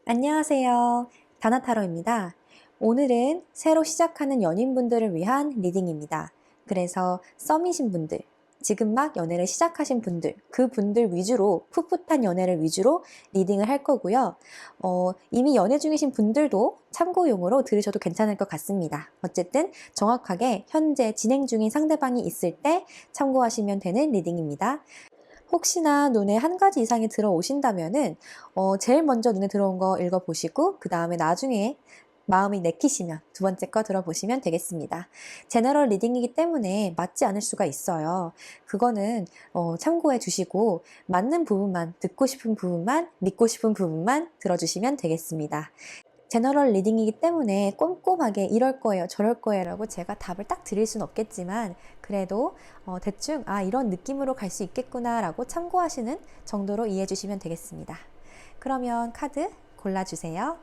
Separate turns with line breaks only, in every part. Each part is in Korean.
안녕하세요. 다나타로입니다. 오늘은 새로 시작하는 연인분들을 위한 리딩입니다. 그래서 썸이신 분들, 지금 막 연애를 시작하신 분들, 그 분들 위주로 풋풋한 연애를 위주로 리딩을 할 거고요. 이미 연애 중이신 분들도 참고용으로 들으셔도 괜찮을 것 같습니다. 어쨌든 정확하게 현재 진행 중인 상대방이 있을 때 참고하시면 되는 리딩입니다. 혹시나 눈에 한 가지 이상이 들어오신다면은 제일 먼저 눈에 들어온 거 읽어보시고 그 다음에 나중에 마음이 내키시면 두 번째 거 들어보시면 되겠습니다. 제너럴 리딩이기 때문에 맞지 않을 수가 있어요. 그거는 참고해 주시고 맞는 부분만, 듣고 싶은 부분만, 믿고 싶은 부분만 들어주시면 되겠습니다. 제너럴 리딩이기 때문에 꼼꼼하게 이럴 거예요, 저럴 거예요 라고 제가 답을 딱 드릴 수는 없겠지만 그래도 대충 이런 느낌으로 갈 수 있겠구나 라고 참고하시는 정도로 이해해 주시면 되겠습니다. 그러면 카드 골라주세요.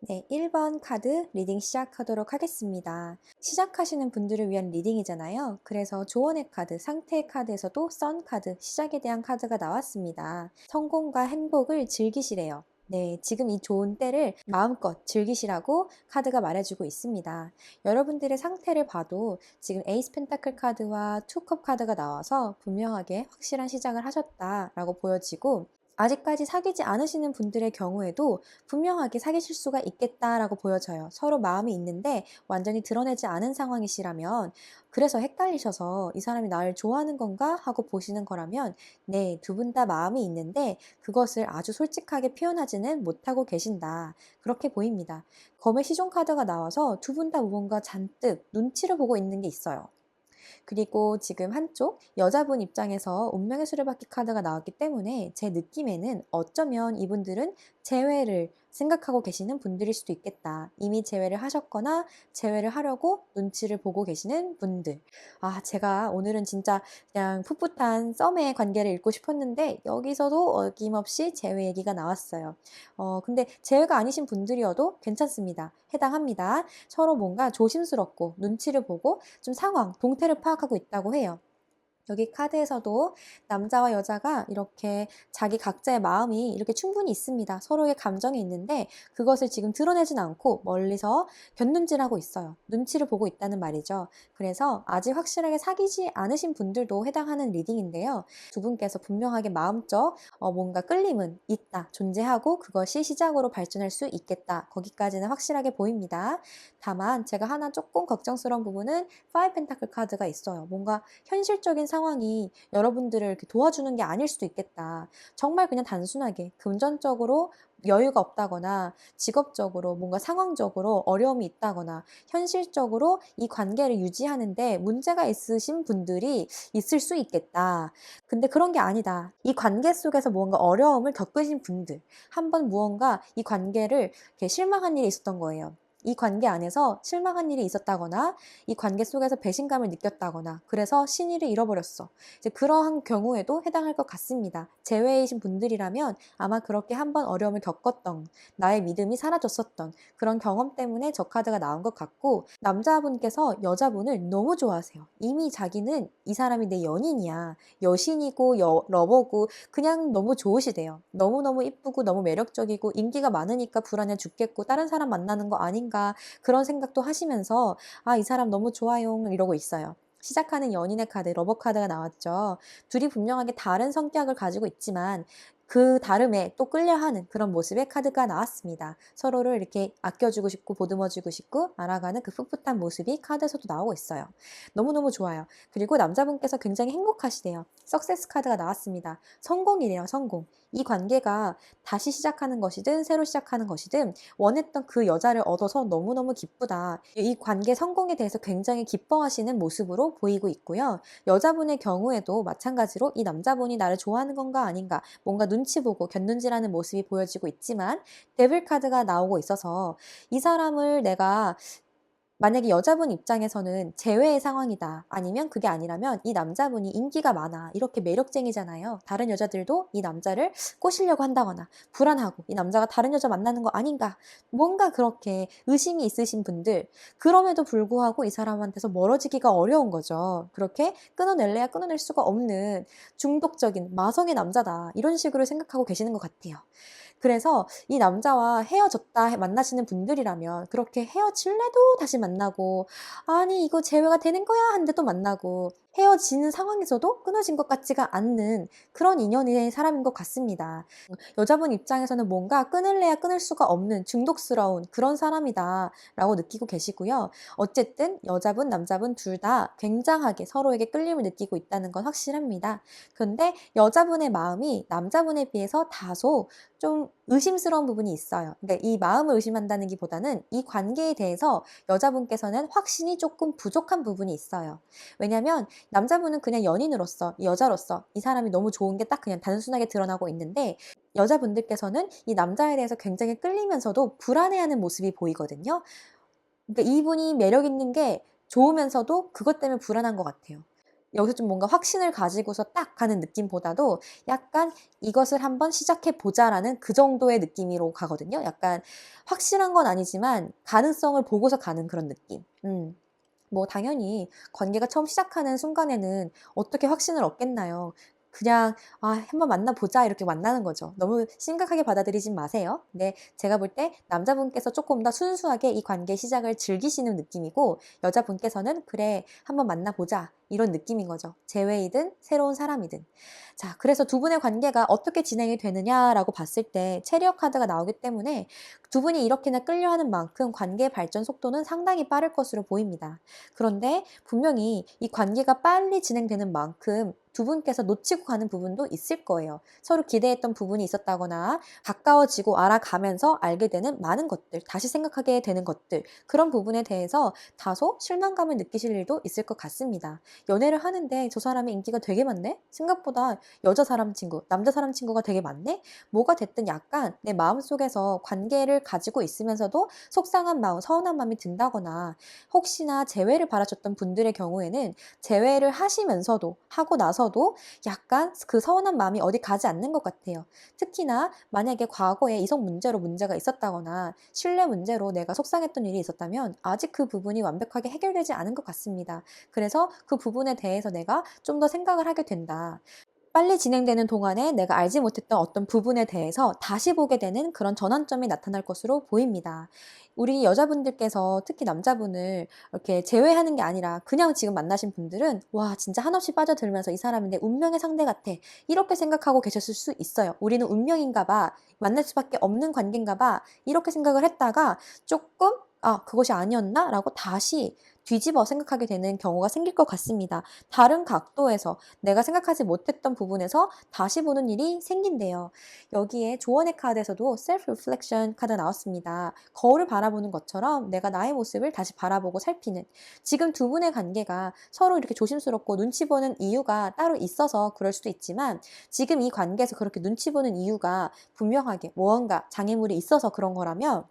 네, 1번 카드 리딩 시작하도록 하겠습니다. 시작하시는 분들을 위한 리딩이잖아요. 그래서 조언의 카드, 상태의 카드에서도 선 카드, 시작에 대한 카드가 나왔습니다. 성공과 행복을 즐기시래요. 네, 지금 이 좋은 때를 마음껏 즐기시라고 카드가 말해주고 있습니다. 여러분들의 상태를 봐도 지금 에이스 펜타클 카드와 투컵 카드가 나와서 분명하게 확실한 시작을 하셨다라고 보여지고 아직까지 사귀지 않으시는 분들의 경우에도 분명하게 사귀실 수가 있겠다라고 보여져요. 서로 마음이 있는데 완전히 드러내지 않은 상황이시라면 그래서 헷갈리셔서 이 사람이 나를 좋아하는 건가 하고 보시는 거라면 네, 두 분 다 마음이 있는데 그것을 아주 솔직하게 표현하지는 못하고 계신다. 그렇게 보입니다. 검의 시종 카드가 나와서 두 분 다 무언가 잔뜩 눈치를 보고 있는 게 있어요. 그리고 지금 한쪽 여자분 입장에서 운명의 수레바퀴 카드가 나왔기 때문에 제 느낌에는 어쩌면 이분들은 재회를 생각하고 계시는 분들일 수도 있겠다. 이미 재회를 하셨거나 재회를 하려고 눈치를 보고 계시는 분들. 제가 오늘은 진짜 그냥 풋풋한 썸의 관계를 읽고 싶었는데 여기서도 어김없이 재회 얘기가 나왔어요. 근데 재회가 아니신 분들이어도 괜찮습니다. 해당합니다. 서로 뭔가 조심스럽고 눈치를 보고 좀 상황, 동태를 파악하고 있다고 해요. 여기 카드에서도 남자와 여자가 이렇게 자기 각자의 마음이 이렇게 충분히 있습니다. 서로의 감정이 있는데 그것을 지금 드러내진 않고 멀리서 곁눈질하고 있어요. 눈치를 보고 있다는 말이죠. 그래서 아직 확실하게 사귀지 않으신 분들도 해당하는 리딩인데요. 두 분께서 분명하게 마음적 뭔가 끌림은 있다, 존재하고 그것이 시작으로 발전할 수 있겠다. 거기까지는 확실하게 보입니다. 다만 제가 하나 조금 걱정스러운 부분은 5 펜타클 카드가 있어요. 뭔가 현실적인 상황이 여러분들을 이렇게 도와주는 게 아닐 수도 있겠다. 정말 그냥 단순하게 금전적으로 여유가 없다거나 직업적으로 뭔가 상황적으로 어려움이 있다거나 현실적으로 이 관계를 유지하는데 문제가 있으신 분들이 있을 수 있겠다. 근데 그런 게 아니다. 이 관계 속에서 무언가 어려움을 겪으신 분들, 한번 무언가 이 관계를 이렇게 실망한 일이 있었던 거예요. 이 관계 안에서 실망한 일이 있었다거나 이 관계 속에서 배신감을 느꼈다거나 그래서 신의를 잃어버렸어. 이제 그러한 경우에도 해당할 것 같습니다. 재회이신 분들이라면 아마 그렇게 한번 어려움을 겪었던 나의 믿음이 사라졌었던 그런 경험 때문에 저 카드가 나온 것 같고 남자분께서 여자분을 너무 좋아하세요. 이미 자기는 이 사람이 내 연인이야. 여신이고 러버고 그냥 너무 좋으시대요. 너무너무 이쁘고 너무 매력적이고 인기가 많으니까 불안해 죽겠고 다른 사람 만나는 거 아닌가 그런 생각도 하시면서 이 사람 너무 좋아요 이러고 있어요. 시작하는 연인의 카드, 러버 카드가 나왔죠. 둘이 분명하게 다른 성격을 가지고 있지만 그 다름에 또 끌려하는 그런 모습의 카드가 나왔습니다. 서로를 이렇게 아껴주고 싶고 보듬어주고 싶고 알아가는 그 풋풋한 모습이 카드에서도 나오고 있어요. 너무너무 좋아요. 그리고 남자분께서 굉장히 행복하시대요. 석세스 카드가 나왔습니다. 성공이래요, 성공. 이 관계가 다시 시작하는 것이든 새로 시작하는 것이든 원했던 그 여자를 얻어서 너무너무 기쁘다. 이 관계 성공에 대해서 굉장히 기뻐하시는 모습으로 보이고 있고요. 여자분의 경우에도 마찬가지로 이 남자분이 나를 좋아하는 건가 아닌가 뭔가 눈치 보고 곁눈질하는 모습이 보여지고 있지만 데빌 카드가 나오고 있어서 이 사람을 내가 만약에 여자분 입장에서는 제외의 상황이다. 아니면 그게 아니라면 이 남자분이 인기가 많아. 이렇게 매력쟁이잖아요. 다른 여자들도 이 남자를 꼬시려고 한다거나 불안하고 이 남자가 다른 여자 만나는 거 아닌가. 뭔가 그렇게 의심이 있으신 분들 그럼에도 불구하고 이 사람한테서 멀어지기가 어려운 거죠. 그렇게 끊어낼래야 끊어낼 수가 없는 중독적인 마성의 남자다. 이런 식으로 생각하고 계시는 것 같아요. 그래서 이 남자와 헤어졌다 만나시는 분들이라면 그렇게 헤어질래도 다시 만나고 아니 이거 재회가 되는 거야 한데 또 만나고 헤어지는 상황에서도 끊어진 것 같지가 않는 그런 인연의 사람인 것 같습니다. 여자분 입장에서는 뭔가 끊을래야 끊을 수가 없는 중독스러운 그런 사람이다라고 느끼고 계시고요. 어쨌든 여자분, 남자분 둘 다 굉장하게 서로에게 끌림을 느끼고 있다는 건 확실합니다. 그런데 여자분의 마음이 남자분에 비해서 다소 좀 의심스러운 부분이 있어요. 그러니까 이 마음을 의심한다는 기보다는 이 관계에 대해서 여자분께서는 확신이 조금 부족한 부분이 있어요. 왜냐면 남자분은 그냥 연인으로서, 여자로서 이 사람이 너무 좋은 게 딱 그냥 단순하게 드러나고 있는데 여자분들께서는 이 남자에 대해서 굉장히 끌리면서도 불안해하는 모습이 보이거든요. 그러니까 이분이 매력 있는 게 좋으면서도 그것 때문에 불안한 것 같아요. 여기서 좀 뭔가 확신을 가지고서 딱 가는 느낌보다도 약간 '이것을 한번 시작해 보자.'라는 그 정도의 느낌으로 가거든요. 약간 확실한 건 아니지만 가능성을 보고서 가는 그런 느낌. 뭐 당연히 관계가 처음 시작하는 순간에는 어떻게 확신을 얻겠나요. 그냥 '아 한번 만나 보자.' 이렇게 만나는 거죠. 너무 심각하게 받아들이진 마세요. 근데 제가 볼 때 남자분께서 조금 더 순수하게 이 관계 시작을 즐기시는 느낌이고 여자분께서는 '그래 한번 만나 보자.' 이런 느낌인 거죠. 재회이든 새로운 사람이든. 자 그래서 두 분의 관계가 어떻게 진행이 되느냐라고 봤을 때 체리엇 카드가 나오기 때문에 두 분이 이렇게나 끌려하는 만큼 관계 발전 속도는 상당히 빠를 것으로 보입니다. 그런데 분명히 이 관계가 빨리 진행되는 만큼 두 분께서 놓치고 가는 부분도 있을 거예요. 서로 기대했던 부분이 있었다거나 가까워지고 알아가면서 알게 되는 많은 것들, 다시 생각하게 되는 것들, 그런 부분에 대해서 다소 실망감을 느끼실 일도 있을 것 같습니다. 연애를 하는데 저 사람이 인기가 되게 많네? 생각보다 여자 사람 친구, 남자 사람 친구가 되게 많네? 뭐가 됐든 약간 내 마음속에서 관계를 가지고 있으면서도 속상한 마음, 서운한 마음이 든다거나 혹시나 재회를 바라셨던 분들의 경우에는 재회를 하시면서도 하고 나서도 약간 그 서운한 마음이 어디 가지 않는 것 같아요. 특히나 만약에 과거에 이성 문제로 문제가 있었다거나 신뢰 문제로 내가 속상했던 일이 있었다면 아직 그 부분이 완벽하게 해결되지 않은 것 같습니다. 그래서 그 부분에 대해서 내가 좀 더 생각을 하게 된다. 빨리 진행되는 동안에 내가 알지 못했던 어떤 부분에 대해서 다시 보게 되는 그런 전환점이 나타날 것으로 보입니다. 우리 여자분들께서 특히 남자분을 이렇게 제외하는 게 아니라 그냥 지금 만나신 분들은 와 진짜 한없이 빠져들면서 이 사람이 내 운명의 상대 같아 이렇게 생각하고 계셨을 수 있어요. 우리는 운명인가 봐 만날 수밖에 없는 관계인가 봐 이렇게 생각을 했다가 조금 아 그것이 아니었나? 라고 다시 뒤집어 생각하게 되는 경우가 생길 것 같습니다. 다른 각도에서 내가 생각하지 못했던 부분에서 다시 보는 일이 생긴대요. 여기에 조언의 카드에서도 셀프 리플렉션 카드 나왔습니다. 거울을 바라보는 것처럼 내가 나의 모습을 다시 바라보고 살피는 지금 두 분의 관계가 서로 이렇게 조심스럽고 눈치 보는 이유가 따로 있어서 그럴 수도 있지만 지금 이 관계에서 그렇게 눈치 보는 이유가 분명하게 무언가 장애물이 있어서 그런 거라면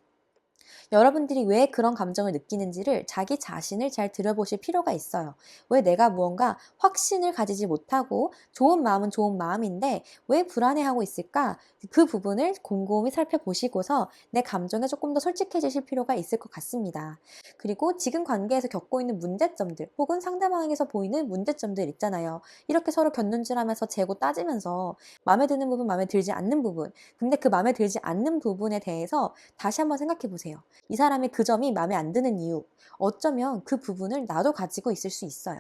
여러분들이 왜 그런 감정을 느끼는지를 자기 자신을 잘 들여보실 필요가 있어요. 왜 내가 무언가 확신을 가지지 못하고 좋은 마음은 좋은 마음인데 왜 불안해하고 있을까? 그 부분을 곰곰이 살펴보시고서 내 감정에 조금 더 솔직해지실 필요가 있을 것 같습니다. 그리고 지금 관계에서 겪고 있는 문제점들 혹은 상대방에게서 보이는 문제점들 있잖아요. 이렇게 서로 곁눈질하면서 재고 따지면서 마음에 드는 부분, 마음에 들지 않는 부분. 근데 그 마음에 들지 않는 부분에 대해서 다시 한번 생각해 보세요. 이 사람의 그 점이 마음에 안 드는 이유. 어쩌면 그 부분을 나도 가지고 있을 수 있어요.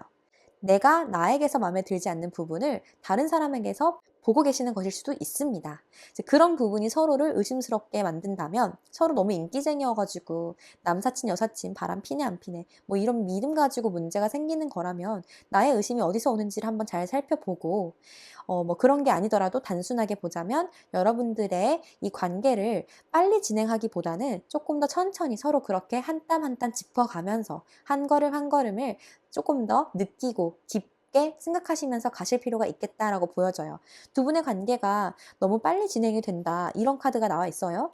내가 나에게서 마음에 들지 않는 부분을 다른 사람에게서 보고 계시는 것일 수도 있습니다. 이제 그런 부분이 서로를 의심스럽게 만든다면 서로 너무 인기쟁이여가지고 남사친, 여사친, 바람 피네 안 피네 뭐 이런 믿음 가지고 문제가 생기는 거라면 나의 의심이 어디서 오는지를 한번 잘 살펴보고 뭐 그런 게 아니더라도 단순하게 보자면 여러분들의 이 관계를 빨리 진행하기보다는 조금 더 천천히 서로 그렇게 한 땀 한 땀 짚어가면서 한 걸음 한 걸음을 조금 더 느끼고 깊게 생각하시면서 가실 필요가 있겠다라고 보여져요. 두 분의 관계가 너무 빨리 진행이 된다. 이런 카드가 나와 있어요.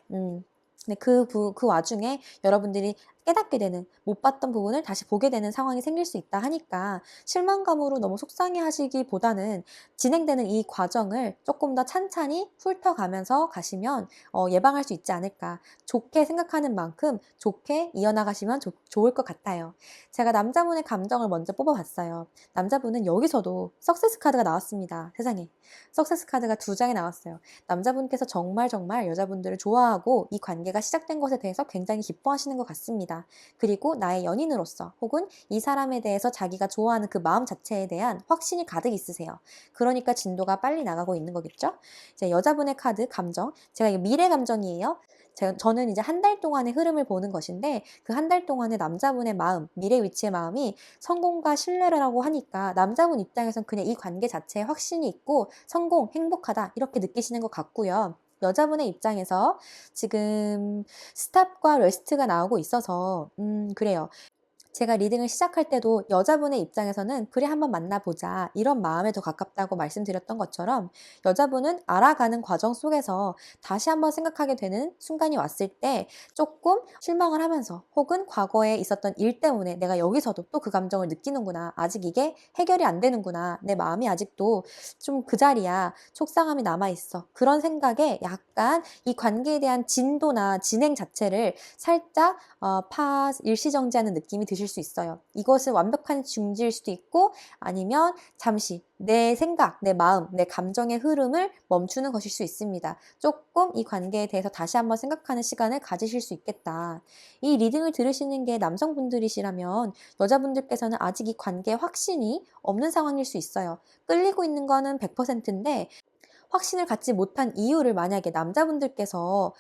근데 그 와중에 여러분들이 깨닫게 되는, 못 봤던 부분을 다시 보게 되는 상황이 생길 수 있다 하니까 실망감으로 너무 속상해 하시기보다는 진행되는 이 과정을 조금 더 찬찬히 훑어가면서 가시면 예방할 수 있지 않을까. 좋게 생각하는 만큼 좋게 이어나가시면 좋을 것 같아요. 제가 남자분의 감정을 먼저 뽑아봤어요. 남자분은 여기서도 석세스 카드가 나왔습니다. 세상에. 석세스 카드가 2장이 나왔어요. 남자분께서 정말 여자분들을 좋아하고 이 관계가 시작된 것에 대해서 굉장히 기뻐하시는 것 같습니다. 그리고 나의 연인으로서 혹은 이 사람에 대해서 자기가 좋아하는 그 마음 자체에 대한 확신이 가득 있으세요. 그러니까 진도가 빨리 나가고 있는 거겠죠? 이제 여자분의 카드 감정, 제가 이게 미래 감정이에요. 저는 이제 한 달 동안의 흐름을 보는 것인데 그 한 달 동안의 남자분의 마음, 미래 위치의 마음이 성공과 신뢰라고 하니까 남자분 입장에선 그냥 이 관계 자체에 확신이 있고 성공, 행복하다 이렇게 느끼시는 것 같고요. 여자분의 입장에서 지금 스탑과 레스트가 나오고 있어서 그래요. 제가 리딩을 시작할 때도 여자분의 입장에서는 그래 한번 만나보자 이런 마음에 더 가깝다고 말씀드렸던 것처럼 여자분은 알아가는 과정 속에서 다시 한번 생각하게 되는 순간이 왔을 때 조금 실망을 하면서 혹은 과거에 있었던 일 때문에 내가 여기서도 또 그 감정을 느끼는구나, 아직 이게 해결이 안 되는구나, 내 마음이 아직도 좀 그 자리야, 속상함이 남아있어, 그런 생각에 약간 이 관계에 대한 진도나 진행 자체를 살짝 일시정지하는 느낌이 드실 수 있어요. 이것은 완벽한 중지일 수도 있고 아니면 잠시 내 생각, 내 마음, 내 감정의 흐름을 멈추는 것일 수 있습니다. 조금 이 관계에 대해서 다시 한번 생각하는 시간을 가지실 수 있겠다. 이 리딩을 들으시는 게 남성분들이시라면 여자분들께서는 아직 이 관계에 확신이 없는 상황일 수 있어요. 끌리고 있는 거는 100%인데 확신을 갖지 못한 이유를 만약에 남자분들께서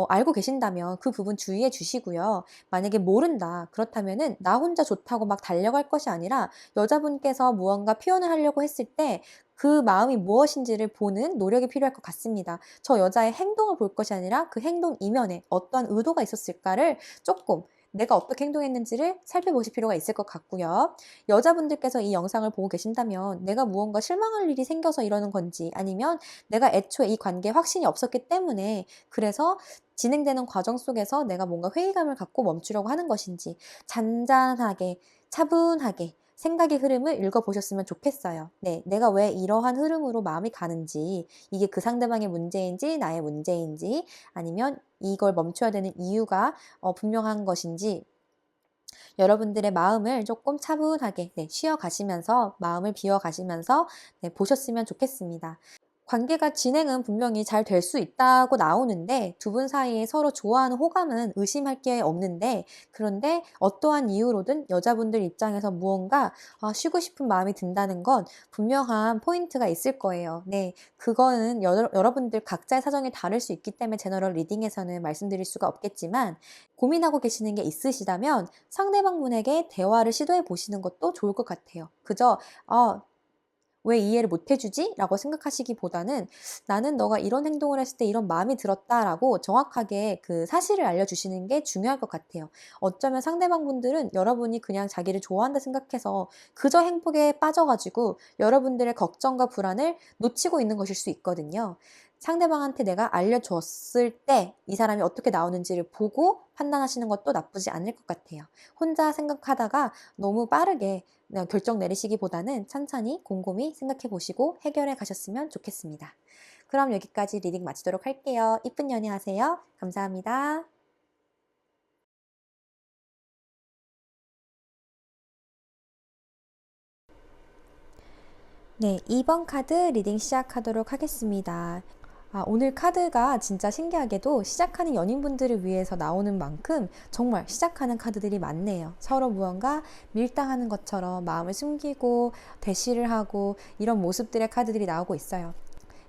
알고 계신다면 그 부분 주의해 주시고요. 만약에 모른다, 그렇다면은 나 혼자 좋다고 막 달려갈 것이 아니라 여자분께서 무언가 표현을 하려고 했을 때 그 마음이 무엇인지를 보는 노력이 필요할 것 같습니다. 저 여자의 행동을 볼 것이 아니라 그 행동 이면에 어떠한 의도가 있었을까를 조금 내가 어떻게 행동했는지를 살펴보실 필요가 있을 것 같고요. 여자분들께서 이 영상을 보고 계신다면 내가 무언가 실망할 일이 생겨서 이러는 건지 아니면 내가 애초에 이 관계에 확신이 없었기 때문에 그래서 진행되는 과정 속에서 내가 뭔가 회의감을 갖고 멈추려고 하는 것인지 잔잔하게 차분하게 생각의 흐름을 읽어보셨으면 좋겠어요. 네, 내가 왜 이러한 흐름으로 마음이 가는지, 이게 그 상대방의 문제인지 나의 문제인지 아니면 이걸 멈춰야 되는 이유가 분명한 것인지 여러분들의 마음을 조금 차분하게 쉬어가시면서 마음을 비워가시면서 보셨으면 좋겠습니다. 관계가 진행은 분명히 잘 될 수 있다고 나오는데 두 분 사이에 서로 좋아하는 호감은 의심할 게 없는데 그런데 어떠한 이유로든 여자분들 입장에서 무언가 쉬고 싶은 마음이 든다는 건 분명한 포인트가 있을 거예요. 네, 그거는 여러분들 각자의 사정이 다를 수 있기 때문에 제너럴 리딩에서는 말씀드릴 수가 없겠지만 고민하고 계시는 게 있으시다면 상대방 분에게 대화를 시도해 보시는 것도 좋을 것 같아요. 그저 왜 이해를 못 해주지? 라고 생각하시기보다는 나는 너가 이런 행동을 했을 때 이런 마음이 들었다라고 정확하게 그 사실을 알려주시는 게 중요할 것 같아요. 어쩌면 상대방 분들은 여러분이 그냥 자기를 좋아한다 생각해서 그저 행복에 빠져가지고 여러분들의 걱정과 불안을 놓치고 있는 것일 수 있거든요. 상대방한테 내가 알려줬을 때 이 사람이 어떻게 나오는지를 보고 판단하시는 것도 나쁘지 않을 것 같아요. 혼자 생각하다가 너무 빠르게 결정 내리시기보다는 천천히 곰곰이 생각해 보시고 해결해 가셨으면 좋겠습니다. 그럼 여기까지 리딩 마치도록 할게요. 이쁜 연애 하세요. 감사합니다. 네, 2번 카드 리딩 시작하도록 하겠습니다. 오늘 카드가 진짜 신기하게도 시작하는 연인분들을 위해서 나오는 만큼 정말 시작하는 카드들이 많네요. 서로 무언가 밀당하는 것처럼 마음을 숨기고 대시를 하고 이런 모습들의 카드들이 나오고 있어요.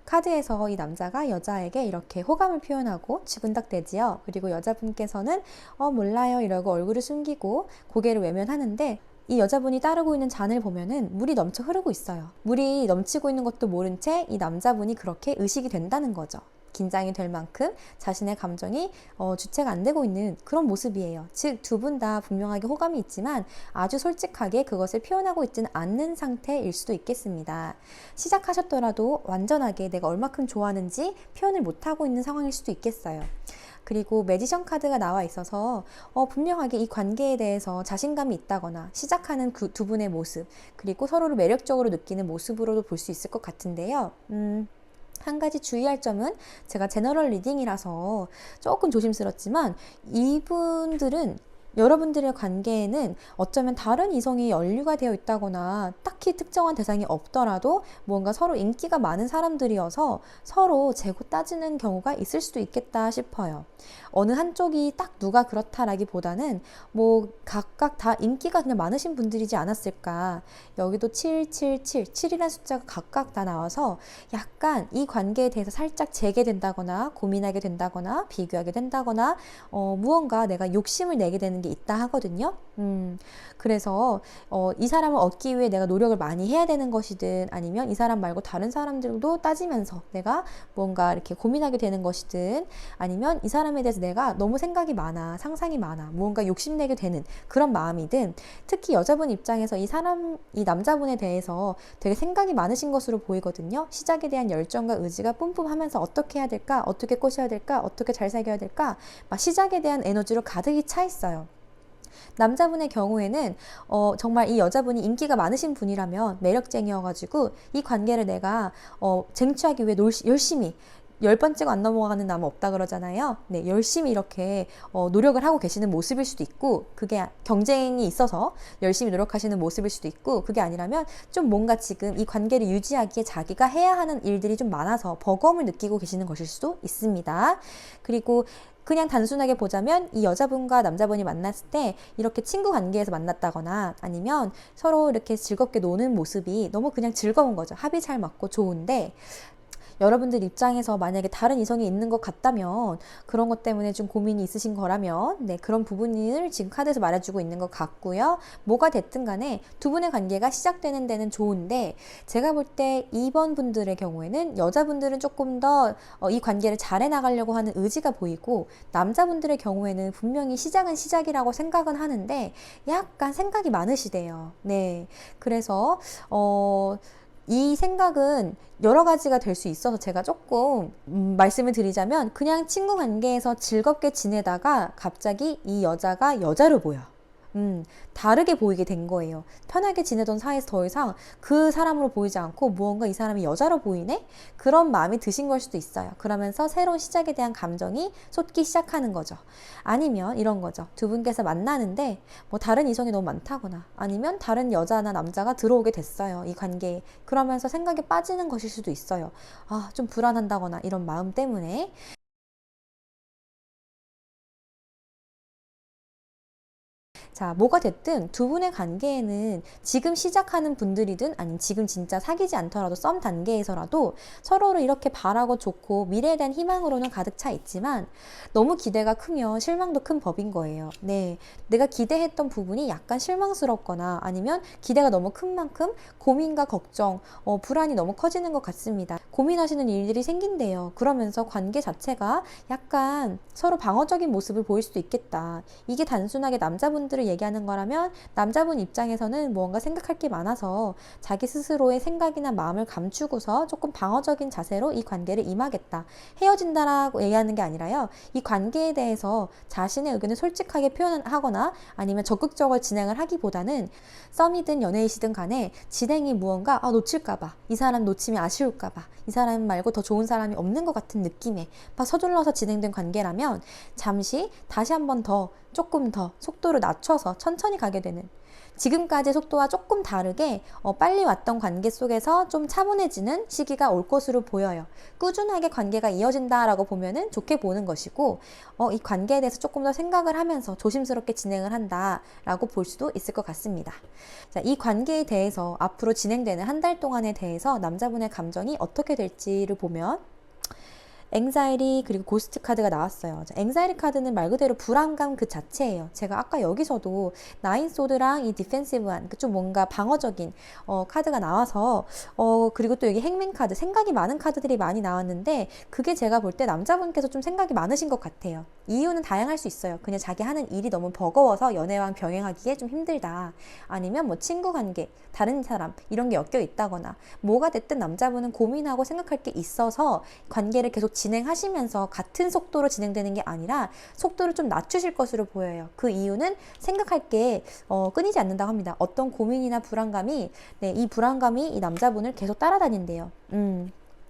카드에서 이 남자가 여자에게 이렇게 호감을 표현하고 치근닥대지요. 그리고 여자분께서는 몰라요 이러고 얼굴을 숨기고 고개를 외면하는데 이 여자분이 따르고 있는 잔을 보면은 물이 넘쳐 흐르고 있어요. 물이 넘치고 있는 것도 모른 채 이 남자분이 그렇게 의식이 된다는 거죠. 긴장이 될 만큼 자신의 감정이 주체가 안 되고 있는 그런 모습이에요. 즉, 두 분 다 분명하게 호감이 있지만 아주 솔직하게 그것을 표현하고 있지는 않는 상태일 수도 있겠습니다. 시작하셨더라도 완전하게 내가 얼마큼 좋아하는지 표현을 못하고 있는 상황일 수도 있겠어요. 그리고 매지션 카드가 나와 있어서 분명하게 이 관계에 대해서 자신감이 있다거나 시작하는 그 두 분의 모습, 그리고 서로를 매력적으로 느끼는 모습으로도 볼 수 있을 것 같은데요. 한 가지 주의할 점은 제가 제너럴 리딩이라서 조금 조심스럽지만 이분들은 여러분들의 관계에는 어쩌면 다른 이성이 연루가 되어 있다거나 딱히 특정한 대상이 없더라도 뭔가 서로 인기가 많은 사람들이어서 서로 재고 따지는 경우가 있을 수도 있겠다 싶어요. 어느 한쪽이 딱 누가 그렇다라기보다는 뭐 각각 다 인기가 그냥 많으신 분들이지 않았을까. 여기도 777, 7이라는 숫자가 각각 다 나와서 약간 이 관계에 대해서 살짝 재게된다거나 고민하게 된다거나 비교하게 된다거나 무언가 내가 욕심을 내게 되는 게 있다 하거든요. 그래서 이 사람을 얻기 위해 내가 노력을 많이 해야 되는 것이든 아니면 이 사람 말고 다른 사람들도 따지면서 내가 뭔가 이렇게 고민하게 되는 것이든 아니면 이 사람에 대해서 내가 너무 생각이 많아, 상상이 많아, 무언가 욕심내게 되는 그런 마음이든 특히 여자분 입장에서 이 남자분에 대해서 되게 생각이 많으신 것으로 보이거든요. 시작에 대한 열정과 의지가 뿜뿜하면서 어떻게 해야 될까, 어떻게 꼬셔야 될까, 어떻게 잘 사귀어야 될까, 막 시작에 대한 에너지로 가득히 차 있어요. 남자분의 경우에는 정말 이 여자분이 인기가 많으신 분이라면 매력쟁이여가지고 이 관계를 내가 쟁취하기 위해 열심히 10번째가 안 넘어가는 남은 없다 그러잖아요. 네, 열심히 이렇게 노력을 하고 계시는 모습일 수도 있고 그게 경쟁이 있어서 열심히 노력하시는 모습일 수도 있고 그게 아니라면 좀 뭔가 지금 이 관계를 유지하기에 자기가 해야 하는 일들이 좀 많아서 버거움을 느끼고 계시는 것일 수도 있습니다. 그리고 그냥 단순하게 보자면 이 여자분과 남자분이 만났을 때 이렇게 친구 관계에서 만났다거나 아니면 서로 이렇게 즐겁게 노는 모습이 너무 그냥 즐거운 거죠. 합이 잘 맞고 좋은데 여러분들 입장에서 만약에 다른 이성이 있는 것 같다면 그런 것 때문에 좀 고민이 있으신 거라면 네, 그런 부분을 지금 카드에서 말해주고 있는 것 같고요. 뭐가 됐든 간에 두 분의 관계가 시작되는 데는 좋은데 제가 볼 때 2번 분들의 경우에는 여자분들은 조금 더 이 관계를 잘해 나가려고 하는 의지가 보이고 남자분들의 경우에는 분명히 시작은 시작이라고 생각은 하는데 약간 생각이 많으시대요. 네, 그래서 이 생각은 여러 가지가 될 수 있어서 제가 조금 말씀을 드리자면 그냥 친구 관계에서 즐겁게 지내다가 갑자기 이 여자가 여자로 보여. 다르게 보이게 된 거예요. 편하게 지내던 사이에서 더 이상 그 사람으로 보이지 않고 무언가 이 사람이 여자로 보이네? 그런 마음이 드신 걸 수도 있어요. 그러면서 새로운 시작에 대한 감정이 솟기 시작하는 거죠. 아니면 이런 거죠. 두 분께서 만나는데 뭐 다른 이성이 너무 많다거나 아니면 다른 여자나 남자가 들어오게 됐어요. 이 관계에. 그러면서 생각에 빠지는 것일 수도 있어요. 아, 좀 불안한다거나 이런 마음 때문에. 자, 뭐가 됐든 두 분의 관계에는 지금 시작하는 분들이든 아니면 지금 진짜 사귀지 않더라도 썸 단계에서라도 서로를 이렇게 바라고 좋고 미래에 대한 희망으로는 가득 차 있지만 너무 기대가 크면 실망도 큰 법인 거예요. 네, 내가 기대했던 부분이 약간 실망스럽거나 아니면 기대가 너무 큰 만큼 고민과 걱정, 불안이 너무 커지는 것 같습니다. 고민하시는 일들이 생긴대요. 그러면서 관계 자체가 약간 서로 방어적인 모습을 보일 수도 있겠다. 이게 단순하게 남자분들을 얘기하는 거라면 남자분 입장에서는 무언가 생각할 게 많아서 자기 스스로의 생각이나 마음을 감추고서 조금 방어적인 자세로 이 관계를 임하겠다. 헤어진다라고 얘기하는 게 아니라요. 이 관계에 대해서 자신의 의견을 솔직하게 표현하거나 아니면 적극적으로 진행을 하기보다는 썸이든 연애이시든 간에 진행이 무언가 놓칠까봐 이 사람 놓치면 아쉬울까봐 이 사람 말고 더 좋은 사람이 없는 것 같은 느낌에 막 서둘러서 진행된 관계라면 잠시 다시 한번 더 조금 더 속도를 낮춰서 천천히 가게 되는 지금까지의 속도와 조금 다르게 빨리 왔던 관계 속에서 좀 차분해지는 시기가 올 것으로 보여요. 꾸준하게 관계가 이어진다라고 보면은 좋게 보는 것이고 이 관계에 대해서 조금 더 생각을 하면서 조심스럽게 진행을 한다라고 볼 수도 있을 것 같습니다. 자, 이 관계에 대해서 앞으로 진행되는 한 달 동안에 대해서 남자분의 감정이 어떻게 될지를 보면 앵자이리 그리고 고스트 카드가 나왔어요. 앵자이리 카드는 말 그대로 불안감 그 자체예요. 제가 아까 여기서도 나인 소드랑 이 디펜시브한 좀 뭔가 방어적인 카드가 나와서 그리고 또 여기 행맨 카드 생각이 많은 카드들이 많이 나왔는데 그게 제가 볼 때 남자분께서 좀 생각이 많으신 것 같아요. 이유는 다양할 수 있어요. 그냥 자기 하는 일이 너무 버거워서 연애랑 병행하기에 좀 힘들다. 아니면 뭐 친구 관계, 다른 사람 이런 게 엮여 있다거나 뭐가 됐든 남자분은 고민하고 생각할 게 있어서 관계를 계속 진행하시면서 같은 속도로 진행되는 게 아니라 속도를 좀 낮추실 것으로 보여요. 그 이유는 생각할 게 끊이지 않는다고 합니다. 어떤 고민이나 불안감이, 네, 이 불안감이 이 남자분을 계속 따라다닌대요.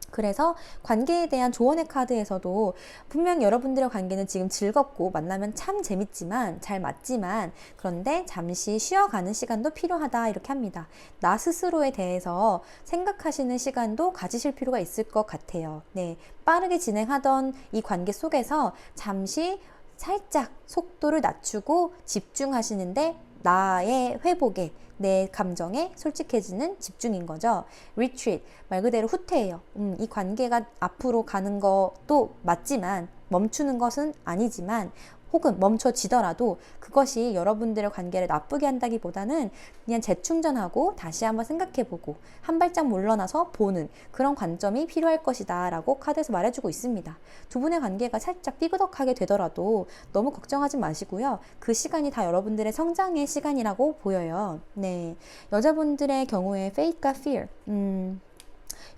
그래서 관계에 대한 조언의 카드에서도 분명 여러분들의 관계는 지금 즐겁고 만나면 참 재밌지만 잘 맞지만, 그런데 잠시 쉬어가는 시간도 필요하다 이렇게 합니다. 나 스스로에 대해서 생각하시는 시간도 가지실 필요가 있을 것 같아요. 네, 빠르게 진행하던 이 관계 속에서 잠시 살짝 속도를 낮추고 집중하시는데, 나의 회복에, 내 감정에 솔직해지는 집중인 거죠. retreat, 말 그대로 후퇴예요. 이 관계가 앞으로 가는 것도 맞지만 멈추는 것은 아니지만, 혹은 멈춰지더라도 그것이 여러분들의 관계를 나쁘게 한다기보다는 그냥 재충전하고 다시 한번 생각해보고 한 발짝 물러나서 보는 그런 관점이 필요할 것이다 라고 카드에서 말해주고 있습니다. 두 분의 관계가 살짝 삐그덕하게 되더라도 너무 걱정하지 마시고요. 그 시간이 다 여러분들의 성장의 시간이라고 보여요. 네, 여자분들의 경우에 faith과 fear,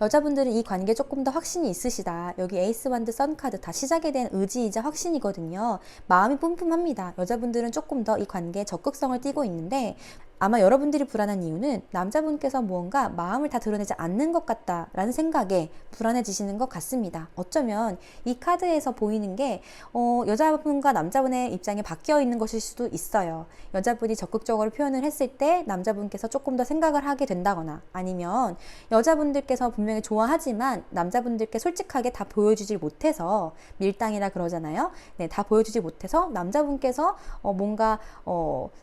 여자분들은 이 관계에 조금 더 확신이 있으시다. 여기 에이스 완드 선 카드 다 시작에 대한 의지이자 확신이거든요. 마음이 뿜뿜합니다. 여자분들은 조금 더 이 관계에 적극성을 띠고 있는데, 아마 여러분들이 불안한 이유는 남자분께서 무언가 마음을 다 드러내지 않는 것 같다라는 생각에 불안해지시는 것 같습니다. 어쩌면 이 카드에서 보이는 게 여자분과 남자분의 입장이 바뀌어 있는 것일 수도 있어요. 여자분이 적극적으로 표현을 했을 때 남자분께서 조금 더 생각을 하게 된다거나, 아니면 여자분들께서 분명히 좋아하지만 남자분들께 솔직하게 다 보여주질 못해서, 밀당이라 그러잖아요. 네, 다 보여주지 못해서 남자분께서 뭔가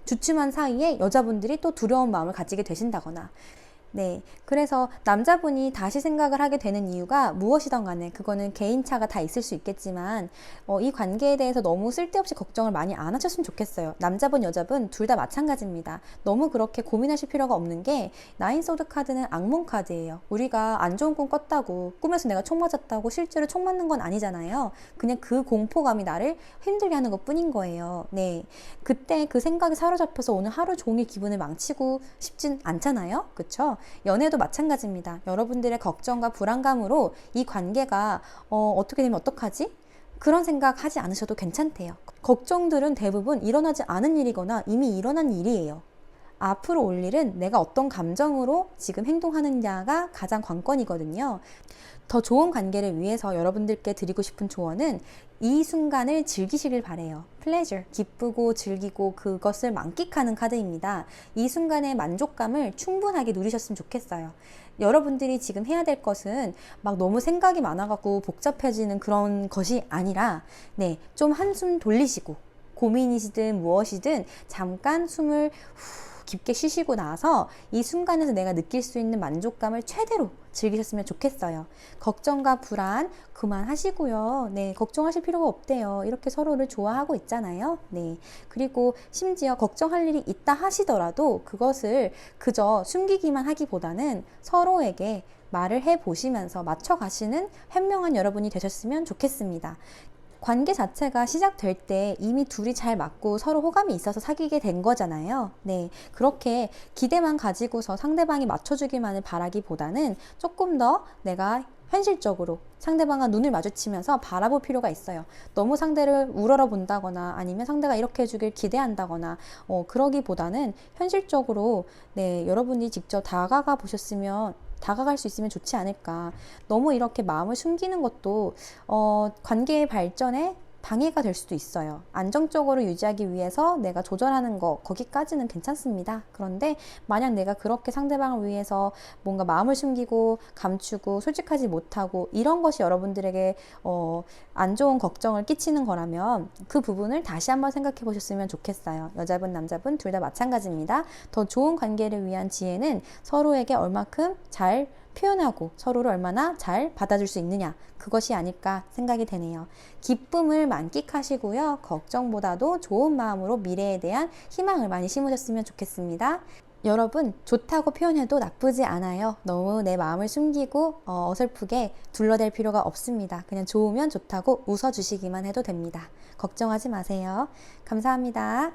주춤한 사이에 여자분들이 또 두려운 마음을 가지게 되신다거나, 네, 그래서 남자분이 다시 생각을 하게 되는 이유가 무엇이든 간에 그거는 개인차가 다 있을 수 있겠지만 이 관계에 대해서 너무 쓸데없이 걱정을 많이 안 하셨으면 좋겠어요. 남자분 여자분 둘 다 마찬가지입니다. 너무 그렇게 고민하실 필요가 없는 게, 나인 소드 카드는 악몽 카드예요. 우리가 안 좋은 꿈 꿨다고, 꿈에서 내가 총 맞았다고 실제로 총 맞는 건 아니잖아요. 그냥 그 공포감이 나를 힘들게 하는 것 뿐인 거예요. 네, 그때 그 생각에 사로잡혀서 오늘 하루 종일 기분을 망치고 싶진 않잖아요. 그쵸? 연애도 마찬가지입니다. 여러분들의 걱정과 불안감으로 이 관계가 어떻게 되면 어떡하지? 그런 생각 하지 않으셔도 괜찮대요. 걱정들은 대부분 일어나지 않은 일이거나 이미 일어난 일이에요. 앞으로 올 일은 내가 어떤 감정으로 지금 행동하느냐가 가장 관건이거든요. 더 좋은 관계를 위해서 여러분들께 드리고 싶은 조언은 이 순간을 즐기시길 바래요. pleasure, 기쁘고 즐기고 그것을 만끽하는 카드입니다. 이 순간의 만족감을 충분하게 누리셨으면 좋겠어요. 여러분들이 지금 해야 될 것은 막 너무 생각이 많아갖고 복잡해지는 그런 것이 아니라, 네, 좀 한숨 돌리시고, 고민이시든 무엇이든 잠깐 숨을 깊게 쉬시고 나서 이 순간에서 내가 느낄 수 있는 만족감을 최대로 즐기셨으면 좋겠어요. 걱정과 불안 그만하시고요. 네, 걱정하실 필요가 없대요. 이렇게 서로를 좋아하고 있잖아요. 네, 그리고 심지어 걱정할 일이 있다 하시더라도 그것을 그저 숨기기만 하기보다는 서로에게 말을 해보시면서 맞춰가시는 현명한 여러분이 되셨으면 좋겠습니다. 관계 자체가 시작될 때 이미 둘이 잘 맞고 서로 호감이 있어서 사귀게 된 거잖아요. 네, 그렇게 기대만 가지고서 상대방이 맞춰주기만을 바라기보다는 조금 더 내가 현실적으로 상대방과 눈을 마주치면서 바라볼 필요가 있어요. 너무 상대를 우러러 본다거나 아니면 상대가 이렇게 해주길 기대한다거나 그러기보다는 현실적으로, 네, 여러분이 직접 다가갈 수 있으면 좋지 않을까. 너무 이렇게 마음을 숨기는 것도 관계의 발전에 방해가 될 수도 있어요. 안정적으로 유지하기 위해서 내가 조절하는 거, 거기까지는 괜찮습니다. 그런데 만약 내가 그렇게 상대방을 위해서 뭔가 마음을 숨기고 감추고 솔직하지 못하고 이런 것이 여러분들에게 안 좋은 걱정을 끼치는 거라면 그 부분을 다시 한번 생각해 보셨으면 좋겠어요. 여자분 남자분 둘 다 마찬가지입니다. 더 좋은 관계를 위한 지혜는 서로에게 얼마큼 잘 표현하고 서로를 얼마나 잘 받아줄 수 있느냐, 그것이 아닐까 생각이 되네요. 기쁨을 만끽하시고요. 걱정보다도 좋은 마음으로 미래에 대한 희망을 많이 심으셨으면 좋겠습니다. 여러분, 좋다고 표현해도 나쁘지 않아요. 너무 내 마음을 숨기고 어설프게 둘러댈 필요가 없습니다. 그냥 좋으면 좋다고 웃어주시기만 해도 됩니다. 걱정하지 마세요. 감사합니다.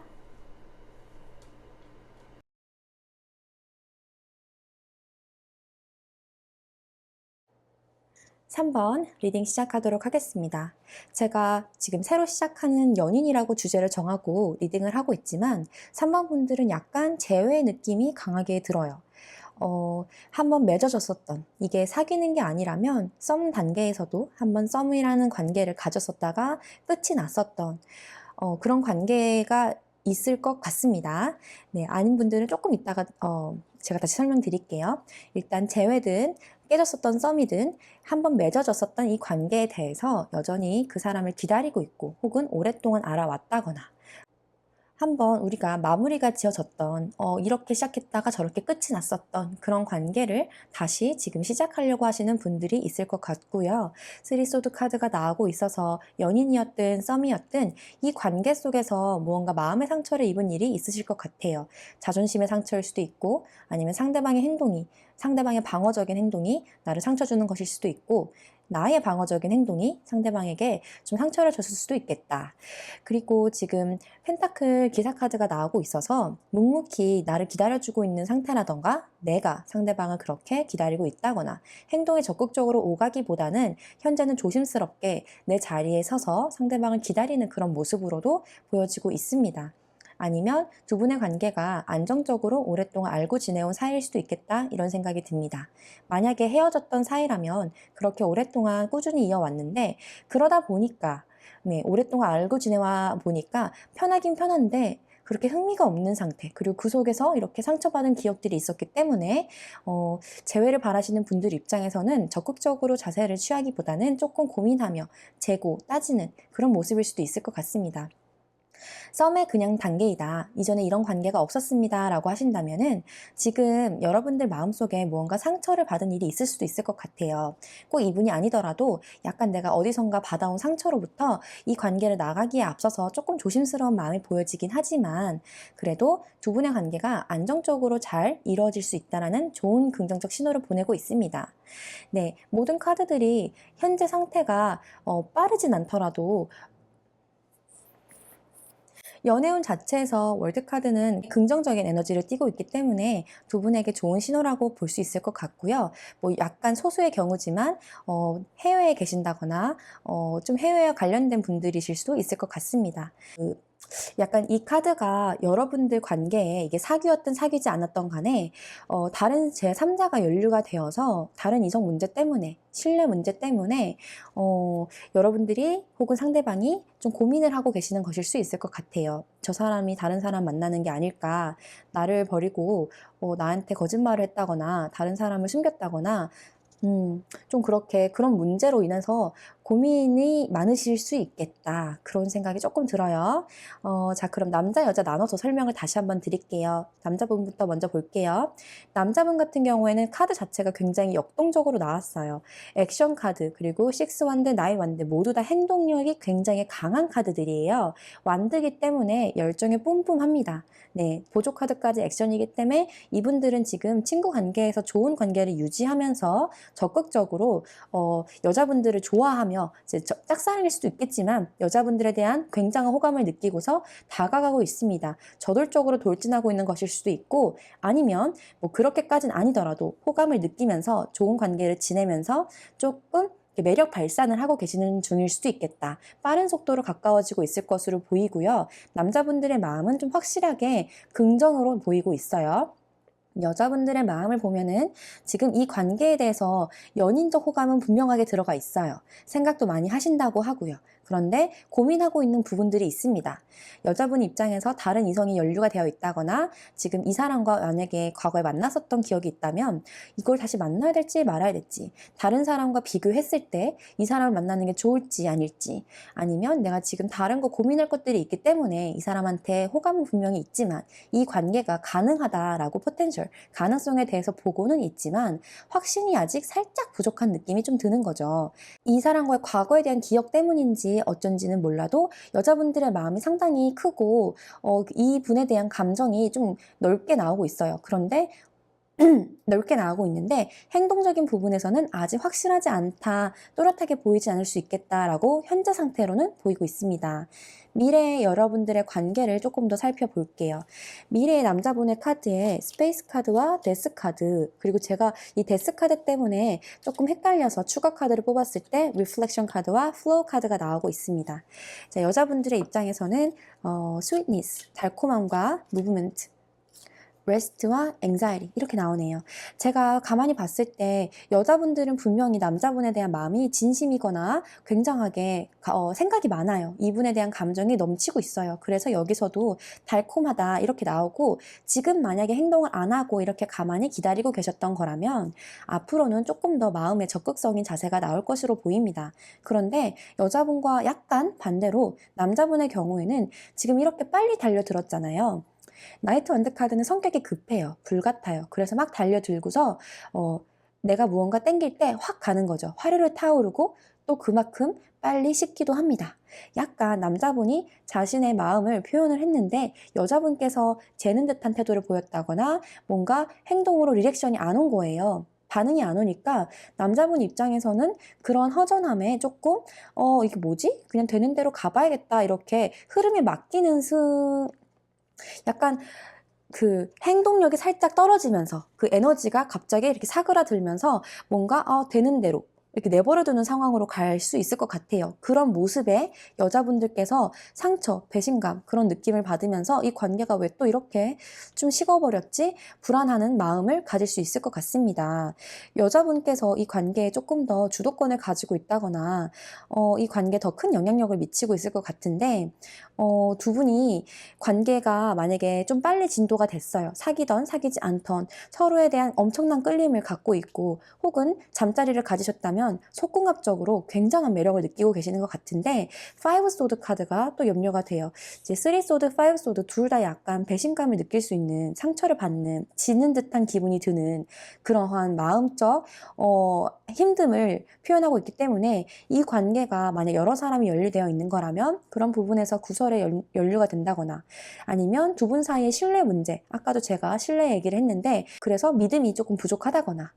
3번 리딩 시작하도록 하겠습니다. 제가 지금 새로 시작하는 연인이라고 주제를 정하고 리딩을 하고 있지만 3번 분들은 약간 재회의 느낌이 강하게 들어요. 한번 맺어졌었던, 이게 사귀는 게 아니라면 썸 단계에서도 한번 썸이라는 관계를 가졌었다가 끝이 났었던 그런 관계가 있을 것 같습니다. 네, 아닌 분들은 조금 이따가 제가 다시 설명드릴게요. 일단 재회든 깨졌었던 썸이든 한번 맺어졌었던 이 관계에 대해서 여전히 그 사람을 기다리고 있고 혹은 오랫동안 알아왔다거나 한번 우리가 마무리가 지어졌던 이렇게 시작했다가 저렇게 끝이 났었던 그런 관계를 다시 지금 시작하려고 하시는 분들이 있을 것 같고요. 쓰리소드 카드가 나오고 있어서 연인이었든 썸이었든 이 관계 속에서 무언가 마음의 상처를 입은 일이 있으실 것 같아요. 자존심의 상처일 수도 있고 아니면 상대방의 방어적인 행동이 나를 상처 주는 것일 수도 있고 나의 방어적인 행동이 상대방에게 좀 상처를 줬을 수도 있겠다. 그리고 지금 펜타클 기사 카드가 나오고 있어서 묵묵히 나를 기다려주고 있는 상태라던가 내가 상대방을 그렇게 기다리고 있다거나 행동에 적극적으로 오가기보다는 현재는 조심스럽게 내 자리에 서서 상대방을 기다리는 그런 모습으로도 보여지고 있습니다. 아니면 두 분의 관계가 안정적으로 오랫동안 알고 지내온 사이일 수도 있겠다 이런 생각이 듭니다. 만약에 헤어졌던 사이라면 그렇게 오랫동안 꾸준히 이어왔는데 그러다 보니까 오랫동안 알고 지내와 보니까 편하긴 편한데 그렇게 흥미가 없는 상태 그리고 그 속에서 이렇게 상처받은 기억들이 있었기 때문에 재회를 바라시는 분들 입장에서는 적극적으로 자세를 취하기보다는 조금 고민하며 재고 따지는 그런 모습일 수도 있을 것 같습니다. 썸의 그냥 단계이다. 이전에 이런 관계가 없었습니다. 라고 하신다면은 지금 여러분들 마음속에 무언가 상처를 받은 일이 있을 수도 있을 것 같아요. 꼭 이분이 아니더라도 약간 내가 어디선가 받아온 상처로부터 이 관계를 나가기에 앞서서 조금 조심스러운 마음이 보여지긴 하지만 그래도 두 분의 관계가 안정적으로 잘 이루어질 수 있다는 좋은 긍정적 신호를 보내고 있습니다. 네, 모든 카드들이 현재 상태가 빠르진 않더라도 연애운 자체에서 월드카드는 긍정적인 에너지를 띠고 있기 때문에 두 분에게 좋은 신호라고 볼 수 있을 것 같고요. 뭐 약간 소수의 경우지만 해외에 계신다거나 좀 해외와 관련된 분들이실 수도 있을 것 같습니다. 약간 이 카드가 여러분들 관계에 이게 사귀었든 사귀지 않았던 간에 다른 제3자가 연루가 되어서 다른 이성 문제 때문에 신뢰 문제 때문에 여러분들이 혹은 상대방이 좀 고민을 하고 계시는 것일 수 있을 것 같아요. 저 사람이 다른 사람 만나는 게 아닐까, 나를 버리고 나한테 거짓말을 했다거나 다른 사람을 숨겼다거나 좀 그렇게 그런 문제로 인해서 고민이 많으실 수 있겠다. 그런 생각이 조금 들어요. 자, 그럼 남자, 여자 나눠서 설명을 다시 한번 드릴게요. 남자분부터 먼저 볼게요. 남자분 같은 경우에는 카드 자체가 굉장히 역동적으로 나왔어요. 액션 카드, 그리고 식스 완드, 나인 완드 모두 다 행동력이 굉장히 강한 카드들이에요. 완드기 때문에 열정이 뿜뿜합니다. 네, 보조 카드까지 액션이기 때문에 이분들은 지금 친구 관계에서 좋은 관계를 유지하면서 적극적으로 여자분들을 좋아하며 이제 짝사랑일 수도 있겠지만 여자분들에 대한 굉장한 호감을 느끼고서 다가가고 있습니다. 저돌적으로 돌진하고 있는 것일 수도 있고 아니면 뭐 그렇게까지는 아니더라도 호감을 느끼면서 좋은 관계를 지내면서 조금 매력 발산을 하고 계시는 중일 수도 있겠다. 빠른 속도로 가까워지고 있을 것으로 보이고요. 남자분들의 마음은 좀 확실하게 긍정으로 보이고 있어요. 여자분들의 마음을 보면은 지금 이 관계에 대해서 연인적 호감은 분명하게 들어가 있어요. 생각도 많이 하신다고 하고요. 그런데 고민하고 있는 부분들이 있습니다. 여자분 입장에서 다른 이성이 연루가 되어 있다거나 지금 이 사람과 만약에 과거에 만났었던 기억이 있다면 이걸 다시 만나야 될지 말아야 될지 다른 사람과 비교했을 때 이 사람을 만나는 게 좋을지 아닐지 아니면 내가 지금 다른 거 고민할 것들이 있기 때문에 이 사람한테 호감은 분명히 있지만 이 관계가 가능하다라고 포텐셜 가능성에 대해서 보고는 있지만 확신이 아직 살짝 부족한 느낌이 좀 드는 거죠. 이 사람과의 과거에 대한 기억 때문인지 어쩐지는 몰라도 여자분들의 마음이 상당히 크고 이 분에 대한 감정이 좀 넓게 나오고 있어요. 그런데 넓게 나오고 있는데 행동적인 부분에서는 아직 확실하지 않다, 또렷하게 보이지 않을 수 있겠다라고 현재 상태로는 보이고 있습니다. 미래의 여러분들의 관계를 조금 더 살펴볼게요. 미래의 남자분의 카드에 스페이스 카드와 데스 카드, 그리고 제가 이 데스 카드 때문에 조금 헷갈려서 추가 카드를 뽑았을 때 리플렉션 카드와 플로우 카드가 나오고 있습니다. 자, 여자분들의 입장에서는 sweetness, 달콤함과 무브먼트, rest와 anxiety 이렇게 나오네요. 제가 가만히 봤을 때 여자분들은 분명히 남자분에 대한 마음이 진심이거나 굉장하게 생각이 많아요. 이분에 대한 감정이 넘치고 있어요. 그래서 여기서도 달콤하다 이렇게 나오고, 지금 만약에 행동을 안 하고 이렇게 가만히 기다리고 계셨던 거라면 앞으로는 조금 더 마음의 적극적인 자세가 나올 것으로 보입니다. 그런데 여자분과 약간 반대로 남자분의 경우에는 지금 이렇게 빨리 달려들었잖아요. 나이트 원드 카드는 성격이 급해요. 불같아요. 그래서 막 달려들고서 내가 무언가 땡길 때 확 가는 거죠. 화르르 타오르고 또 그만큼 빨리 식기도 합니다. 약간 남자분이 자신의 마음을 표현을 했는데 여자분께서 재는 듯한 태도를 보였다거나 뭔가 행동으로 리액션이 안 온 거예요. 반응이 안 오니까 남자분 입장에서는 그런 허전함에 조금 이게 뭐지? 그냥 되는 대로 가봐야겠다 이렇게 흐름에 맡기는 약간 그 행동력이 살짝 떨어지면서 그 에너지가 갑자기 이렇게 사그라들면서 뭔가 되는 대로 이렇게 내버려두는 상황으로 갈 수 있을 것 같아요. 그런 모습에 여자분들께서 상처, 배신감 그런 느낌을 받으면서 이 관계가 왜 또 이렇게 좀 식어버렸지? 불안하는 마음을 가질 수 있을 것 같습니다. 여자분께서 이 관계에 조금 더 주도권을 가지고 있다거나 이 관계에 더 큰 영향력을 미치고 있을 것 같은데, 두 분이 관계가 만약에 좀 빨리 진도가 됐어요. 사귀던 사귀지 않던 서로에 대한 엄청난 끌림을 갖고 있고 혹은 잠자리를 가지셨다면 속궁합적으로 굉장한 매력을 느끼고 계시는 것 같은데, 5 소드 카드가 또 염려가 돼요. 이제 3 소드, 5 소드 둘 다 약간 배신감을 느낄 수 있는, 상처를 받는, 지는 듯한 기분이 드는 그러한 마음적 힘듦을 표현하고 있기 때문에, 이 관계가 만약 여러 사람이 연루되어 있는 거라면 그런 부분에서 구설에 연루가 된다거나, 아니면 두 분 사이의 신뢰 문제, 아까도 제가 신뢰 얘기를 했는데 그래서 믿음이 조금 부족하다거나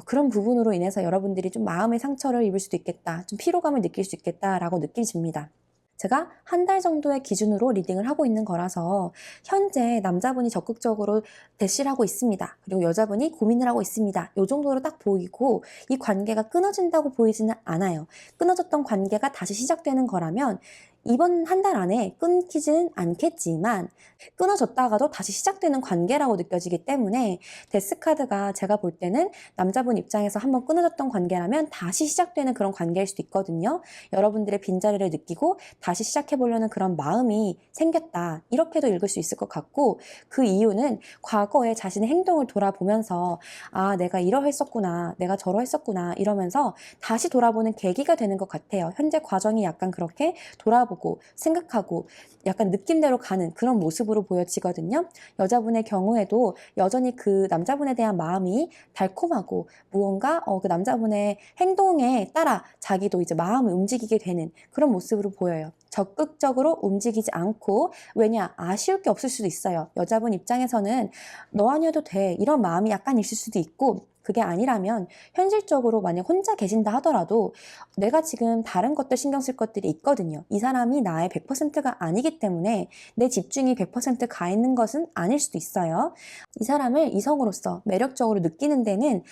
그런 부분으로 인해서 여러분들이 좀 마음의 상처를 입을 수도 있겠다, 좀 피로감을 느낄 수 있겠다라고 느껴집니다. 제가 한 달 정도의 기준으로 리딩을 하고 있는 거라서 현재 남자분이 적극적으로 대시를 하고 있습니다. 그리고 여자분이 고민을 하고 있습니다. 이 정도로 딱 보이고, 이 관계가 끊어진다고 보이지는 않아요. 끊어졌던 관계가 다시 시작되는 거라면 이번 한 달 안에 끊기지는 않겠지만 끊어졌다가도 다시 시작되는 관계라고 느껴지기 때문에, 데스카드가 제가 볼 때는 남자분 입장에서 한번 끊어졌던 관계라면 다시 시작되는 그런 관계일 수도 있거든요. 여러분들의 빈자리를 느끼고 다시 시작해보려는 그런 마음이 생겼다, 이렇게도 읽을 수 있을 것 같고, 그 이유는 과거에 자신의 행동을 돌아보면서 아, 내가 이러했었구나, 내가 저러했었구나 이러면서 다시 돌아보는 계기가 되는 것 같아요. 현재 과정이 약간 그렇게 돌아보고 생각하고 약간 느낌대로 가는 그런 모습으로 보여지거든요. 여자분의 경우에도 여전히 그 남자분에 대한 마음이 달콤하고 무언가 그 남자분의 행동에 따라 자기도 이제 마음을 움직이게 되는 그런 모습으로 보여요. 적극적으로 움직이지 않고, 왜냐, 아쉬울 게 없을 수도 있어요. 여자분 입장에서는 너 아니어도 돼 이런 마음이 약간 있을 수도 있고, 그게 아니라면 현실적으로 만약 혼자 계신다 하더라도 내가 지금 다른 것들 신경 쓸 것들이 있거든요. 이 사람이 나의 100%가 아니기 때문에 내 집중이 100%가 있는 것은 아닐 수도 있어요. 이 사람을 이성으로서 매력적으로 느끼는 데는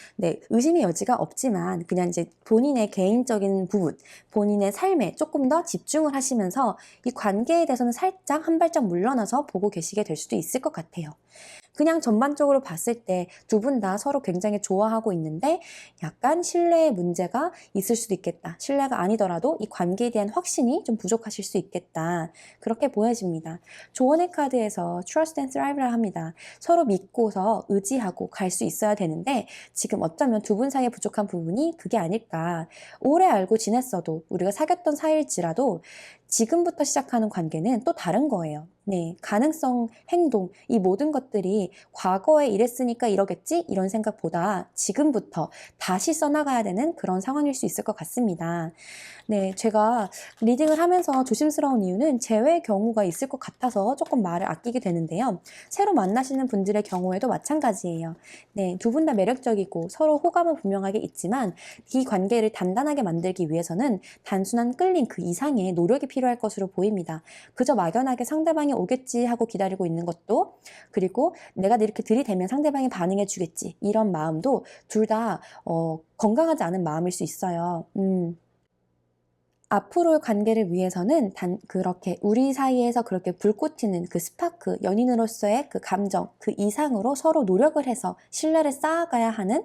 의심의 여지가 없지만, 그냥 이제 본인의 개인적인 부분, 본인의 삶에 조금 더 집중을 하시면서 이 관계에 대해서는 살짝 한 발짝 물러나서 보고 계시게 될 수도 있을 것 같아요. 그냥 전반적으로 봤을 때 두 분 다 서로 굉장히 좋아하고 있는데 약간 신뢰의 문제가 있을 수도 있겠다. 신뢰가 아니더라도 이 관계에 대한 확신이 좀 부족하실 수 있겠다. 그렇게 보여집니다. 조언의 카드에서 Trust and Thrive를 합니다. 서로 믿고서 의지하고 갈 수 있어야 되는데 지금 어쩌면 두 분 사이에 부족한 부분이 그게 아닐까. 오래 알고 지냈어도, 우리가 사귀었던 사이일지라도 지금부터 시작하는 관계는 또 다른 거예요. 네, 가능성, 행동, 이 모든 것들이 과거에 이랬으니까 이러겠지? 이런 생각보다 지금부터 다시 써나가야 되는 그런 상황일 수 있을 것 같습니다. 네, 제가 리딩을 하면서 조심스러운 이유는 제외의 경우가 있을 것 같아서 조금 말을 아끼게 되는데요. 새로 만나시는 분들의 경우에도 마찬가지예요. 네, 두 분 다 매력적이고 서로 호감은 분명하게 있지만 이 관계를 단단하게 만들기 위해서는 단순한 끌림 그 이상의 노력이 필요할 것으로 보입니다. 그저 막연하게 상대방이 오겠지 하고 기다리고 있는 것도, 그리고 내가 이렇게 들이대면 상대방이 반응해 주겠지, 이런 마음도 둘 다 건강하지 않은 마음일 수 있어요. 앞으로의 관계를 위해서는 그렇게 우리 사이에서 그렇게 불꽃 튀는 그 스파크, 연인으로서의 그 감정, 그 이상으로 서로 노력을 해서 신뢰를 쌓아가야 하는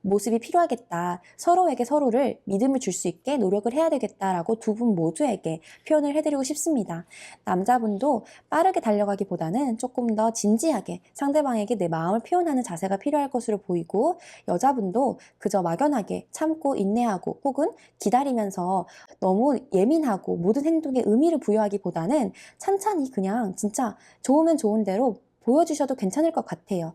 모습이 필요하겠다. 서로에게 서로를 믿음을 줄 수 있게 노력을 해야 되겠다라고 두 분 모두에게 표현을 해드리고 싶습니다. 남자분도 빠르게 달려가기보다는 조금 더 진지하게 상대방에게 내 마음을 표현하는 자세가 필요할 것으로 보이고, 여자분도 그저 막연하게 참고 인내하고 혹은 기다리면서 너무 예민하고 모든 행동에 의미를 부여하기보다는 찬찬히 그냥 진짜 좋으면 좋은 대로 보여주셔도 괜찮을 것 같아요.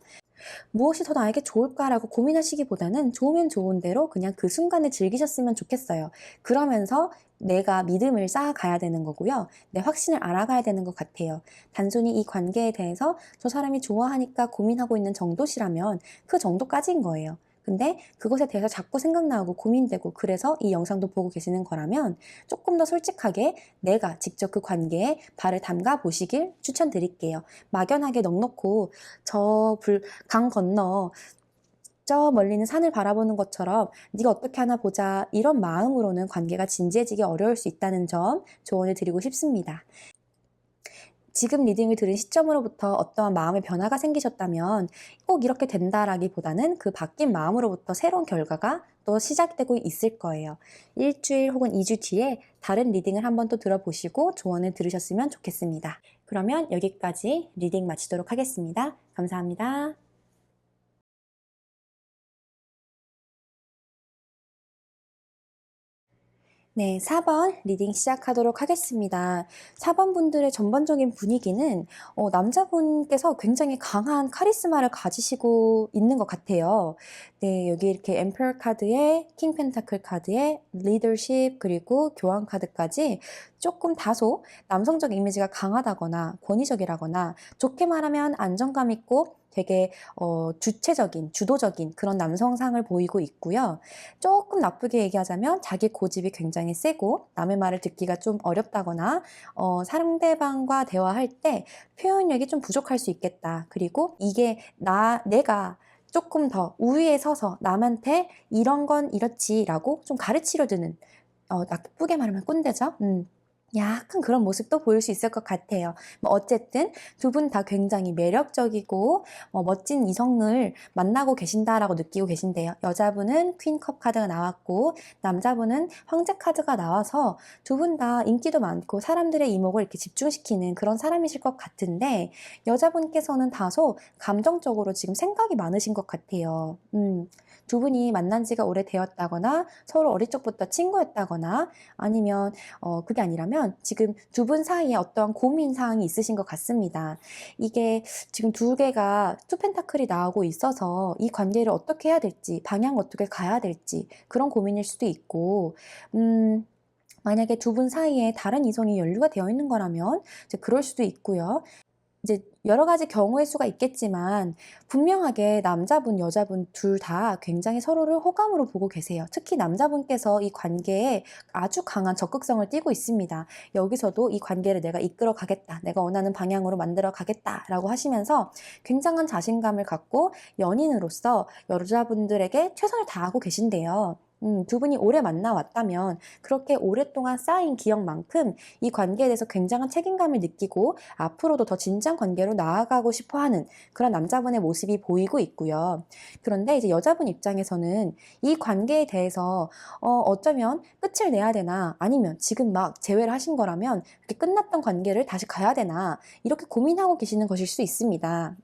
무엇이 더 나에게 좋을까라고 고민하시기보다는 좋으면 좋은 대로 그냥 그 순간을 즐기셨으면 좋겠어요. 그러면서 내가 믿음을 쌓아가야 되는 거고요. 내 확신을 알아가야 되는 것 같아요. 단순히 이 관계에 대해서 저 사람이 좋아하니까 고민하고 있는 정도시라면 그 정도까지인 거예요. 근데 그것에 대해서 자꾸 생각나고 고민되고 그래서 이 영상도 보고 계시는 거라면 조금 더 솔직하게 내가 직접 그 관계에 발을 담가 보시길 추천드릴게요. 막연하게 넋놓고 강 건너 저 멀리는 산을 바라보는 것처럼 네가 어떻게 하나 보자, 이런 마음으로는 관계가 진지해지기 어려울 수 있다는 점 조언을 드리고 싶습니다. 지금 리딩을 들은 시점으로부터 어떠한 마음의 변화가 생기셨다면 꼭 이렇게 된다라기보다는 그 바뀐 마음으로부터 새로운 결과가 또 시작되고 있을 거예요. 일주일 혹은 2주 뒤에 다른 리딩을 한번 또 들어보시고 조언을 들으셨으면 좋겠습니다. 그러면 여기까지 리딩 마치도록 하겠습니다. 감사합니다. 네, 4번 리딩 시작하도록 하겠습니다. 4번 분들의 전반적인 분위기는 남자분께서 굉장히 강한 카리스마를 가지시고 있는 것 같아요. 네, 여기 이렇게 엠퍼러 카드에 킹 펜타클 카드에 리더십 그리고 교황 카드까지 조금 다소 남성적 이미지가 강하다거나 권위적이라거나, 좋게 말하면 안정감 있고 되게 주체적인, 주도적인 그런 남성상을 보이고 있고요. 조금 나쁘게 얘기하자면 자기 고집이 굉장히 세고 남의 말을 듣기가 좀 어렵다거나 상대방과 대화할 때 표현력이 좀 부족할 수 있겠다. 그리고 이게 내가 조금 더 우위에 서서 남한테 이런 건 이렇지라고 좀 가르치려 드는, 나쁘게 말하면 꼰대죠. 약간 그런 모습도 보일 수 있을 것 같아요. 뭐 어쨌든 두 분 다 굉장히 매력적이고 멋진 이성을 만나고 계신다라고 느끼고 계신데요. 여자분은 퀸컵 카드가 나왔고 남자분은 황제 카드가 나와서 두 분 다 인기도 많고 사람들의 이목을 이렇게 집중시키는 그런 사람이실 것 같은데, 여자분께서는 다소 감정적으로 지금 생각이 많으신 것 같아요. 두 분이 만난 지가 오래되었다거나 서로 어릴 적부터 친구였다거나, 아니면 그게 아니라면 지금 두 분 사이에 어떠한 고민 사항이 있으신 것 같습니다. 이게 지금 두 개가 투 펜타클이 나오고 있어서 이 관계를 어떻게 해야 될지, 방향 어떻게 가야 될지 그런 고민일 수도 있고, 만약에 두 분 사이에 다른 이성이 연루가 되어 있는 거라면 이제 그럴 수도 있고요. 이제 여러 가지 경우의 수가 있겠지만 분명하게 남자분, 여자분 둘 다 굉장히 서로를 호감으로 보고 계세요. 특히 남자분께서 이 관계에 아주 강한 적극성을 띠고 있습니다. 여기서도 이 관계를 내가 이끌어 가겠다, 내가 원하는 방향으로 만들어 가겠다라고 하시면서 굉장한 자신감을 갖고 연인으로서 여자분들에게 최선을 다하고 계신데요. 두 분이 오래 만나왔다면 그렇게 오랫동안 쌓인 기억만큼 이 관계에 대해서 굉장한 책임감을 느끼고 앞으로도 더 진지한 관계로 나아가고 싶어 하는 그런 남자분의 모습이 보이고 있고요. 그런데 이제 여자분 입장에서는 이 관계에 대해서 어쩌면 끝을 내야 되나, 아니면 지금 막 재회를 하신 거라면 이렇게 끝났던 관계를 다시 가야 되나, 이렇게 고민하고 계시는 것일 수 있습니다.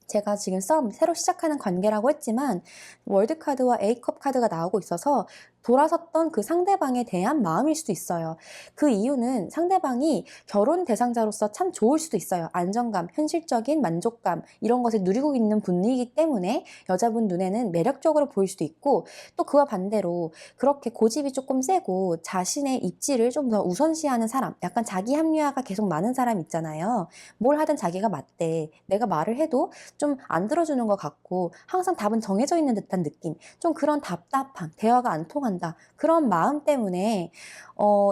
제가 지금 새로 시작하는 관계라고 했지만 월드카드와 A컵 카드가 나오고 있어서 돌아섰던 그 상대방에 대한 마음일 수도 있어요. 그 이유는 상대방이 결혼 대상자로서 참 좋을 수도 있어요. 안정감, 현실적인 만족감 이런 것을 누리고 있는 분이기 때문에 여자분 눈에는 매력적으로 보일 수도 있고, 또 그와 반대로 그렇게 고집이 조금 세고 자신의 입지를 좀 더 우선시하는 사람, 약간 자기 합리화가 계속 많은 사람 있잖아요. 뭘 하든 자기가 맞대. 내가 말을 해도 좀 안 들어주는 것 같고 항상 답은 정해져 있는 듯한 느낌, 좀 그런 답답함, 대화가 안 통한다, 그런 마음 때문에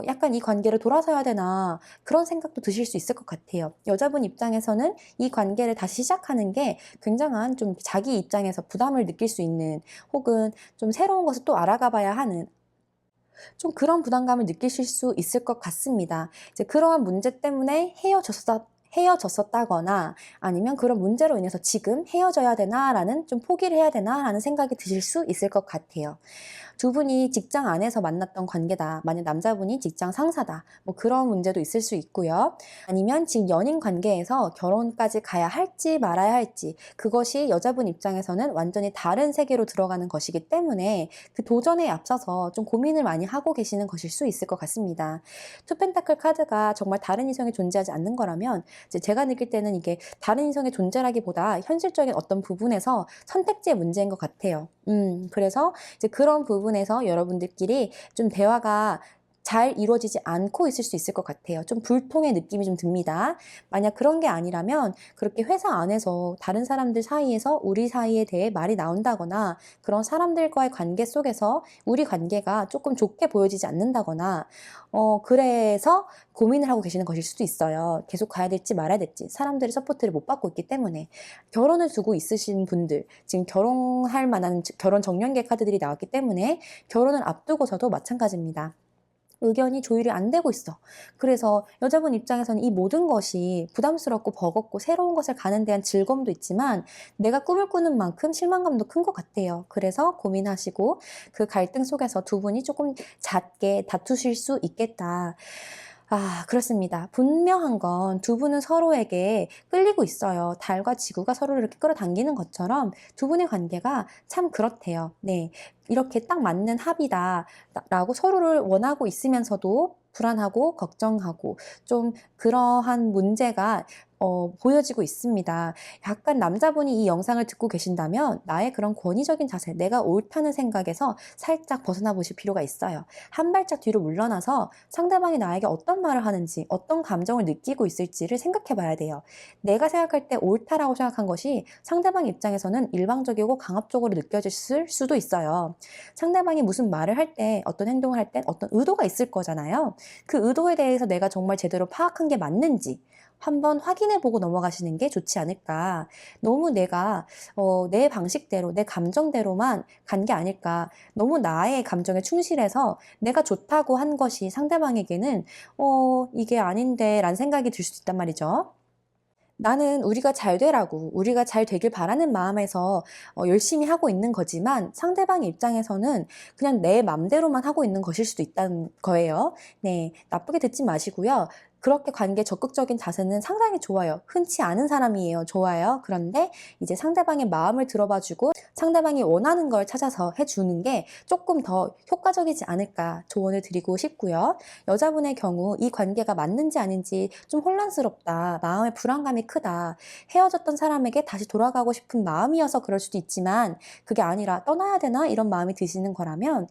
약간 '이 관계를 돌아서야 되나.' 그런 생각도 드실 수 있을 것 같아요. 여자분 입장에서는 이 관계를 다시 시작하는 게 굉장한 좀 자기 입장에서 부담을 느낄 수 있는, 혹은 좀 새로운 것을 또 알아가 봐야 하는 좀 그런 부담감을 느끼실 수 있을 것 같습니다. 이제 그러한 문제 때문에 헤어졌었다거나, 아니면 그런 문제로 인해서 '지금 헤어져야 되나?'라는, '좀 포기를 해야 되나?'라는 생각이 드실 수 있을 것 같아요. 두 분이 직장 안에서 만났던 관계다. 만약 남자분이 직장 상사다. 뭐 그런 문제도 있을 수 있고요. 아니면 지금 연인 관계에서 결혼까지 가야 할지 말아야 할지, 그것이 여자분 입장에서는 완전히 다른 세계로 들어가는 것이기 때문에 그 도전에 앞서서 좀 고민을 많이 하고 계시는 것일 수 있을 것 같습니다. 투 펜타클 카드가 정말 다른 이성이 존재하지 않는 거라면, 이제 제가 느낄 때는 이게 다른 이성의 존재라기보다 현실적인 어떤 부분에서 선택지의 문제인 것 같아요. 그래서 이제 그런 부분에서 여러분들끼리 좀 대화가 잘 이루어지지 않고 있을 수 있을 것 같아요. 좀 불통의 느낌이 좀 듭니다. 만약 그런 게 아니라면 그렇게 회사 안에서 다른 사람들 사이에서 우리 사이에 대해 말이 나온다거나, 그런 사람들과의 관계 속에서 우리 관계가 조금 좋게 보여지지 않는다거나, 그래서 고민을 하고 계시는 것일 수도 있어요. 계속 가야 될지 말아야 될지, 사람들의 서포트를 못 받고 있기 때문에. 결혼을 두고 있으신 분들, 지금 결혼할 만한 결혼 정년기 카드들이 나왔기 때문에 결혼을 앞두고서도 마찬가지입니다. 의견이 조율이 안 되고 있어. 그래서 여자분 입장에서는 이 모든 것이 부담스럽고 버겁고 새로운 것을 가는 데한 즐거움도 있지만 내가 꿈을 꾸는 만큼 실망감도 큰 것 같아요. 그래서 고민하시고 그 갈등 속에서 두 분이 조금 잦게 다투실 수 있겠다. 그렇습니다. 분명한 건 두 분은 서로에게 끌리고 있어요. 달과 지구가 서로를 이렇게 끌어당기는 것처럼 두 분의 관계가 참 그렇대요. 네. 이렇게 딱 맞는 합이다 라고 서로를 원하고 있으면서도 불안하고 걱정하고 좀 그러한 문제가 보여지고 있습니다. 약간 남자분이 이 영상을 듣고 계신다면 나의 그런 권위적인 자세, 내가 옳다는 생각에서 살짝 벗어나 보실 필요가 있어요. 한 발짝 뒤로 물러나서 상대방이 나에게 어떤 말을 하는지, 어떤 감정을 느끼고 있을지를 생각해 봐야 돼요. 내가 생각할 때 옳다라고 생각한 것이 상대방 입장에서는 일방적이고 강압적으로 느껴질 수도 있어요. 상대방이 무슨 말을 할 때, 어떤 행동을 할 때 어떤 의도가 있을 거잖아요. 그 의도에 대해서 내가 정말 제대로 파악한 게 맞는지 한번 확인해 보고 넘어가시는 게 좋지 않을까. 너무 내가 내 방식대로, 내 감정대로만 간 게 아닐까. 너무 나의 감정에 충실해서 내가 좋다고 한 것이 상대방에게는 이게 아닌데 라는 생각이 들 수도 있단 말이죠. 나는 우리가 잘 되라고, 우리가 잘 되길 바라는 마음에서 열심히 하고 있는 거지만 상대방의 입장에서는 그냥 내 맘대로만 하고 있는 것일 수도 있다는 거예요. 네, 나쁘게 듣지 마시고요. 그렇게 관계 적극적인 자세는 상당히 좋아요. 흔치 않은 사람이에요. 좋아요. 그런데 이제 상대방의 마음을 들어봐주고 상대방이 원하는 걸 찾아서 해주는 게 조금 더 효과적이지 않을까 조언을 드리고 싶고요. 여자분의 경우 이 관계가 맞는지 아닌지 좀 혼란스럽다, 마음의 불안감이 크다, 헤어졌던 사람에게 다시 돌아가고 싶은 마음이어서 그럴 수도 있지만 그게 아니라 떠나야 되나 이런 마음이 드시는 거라면,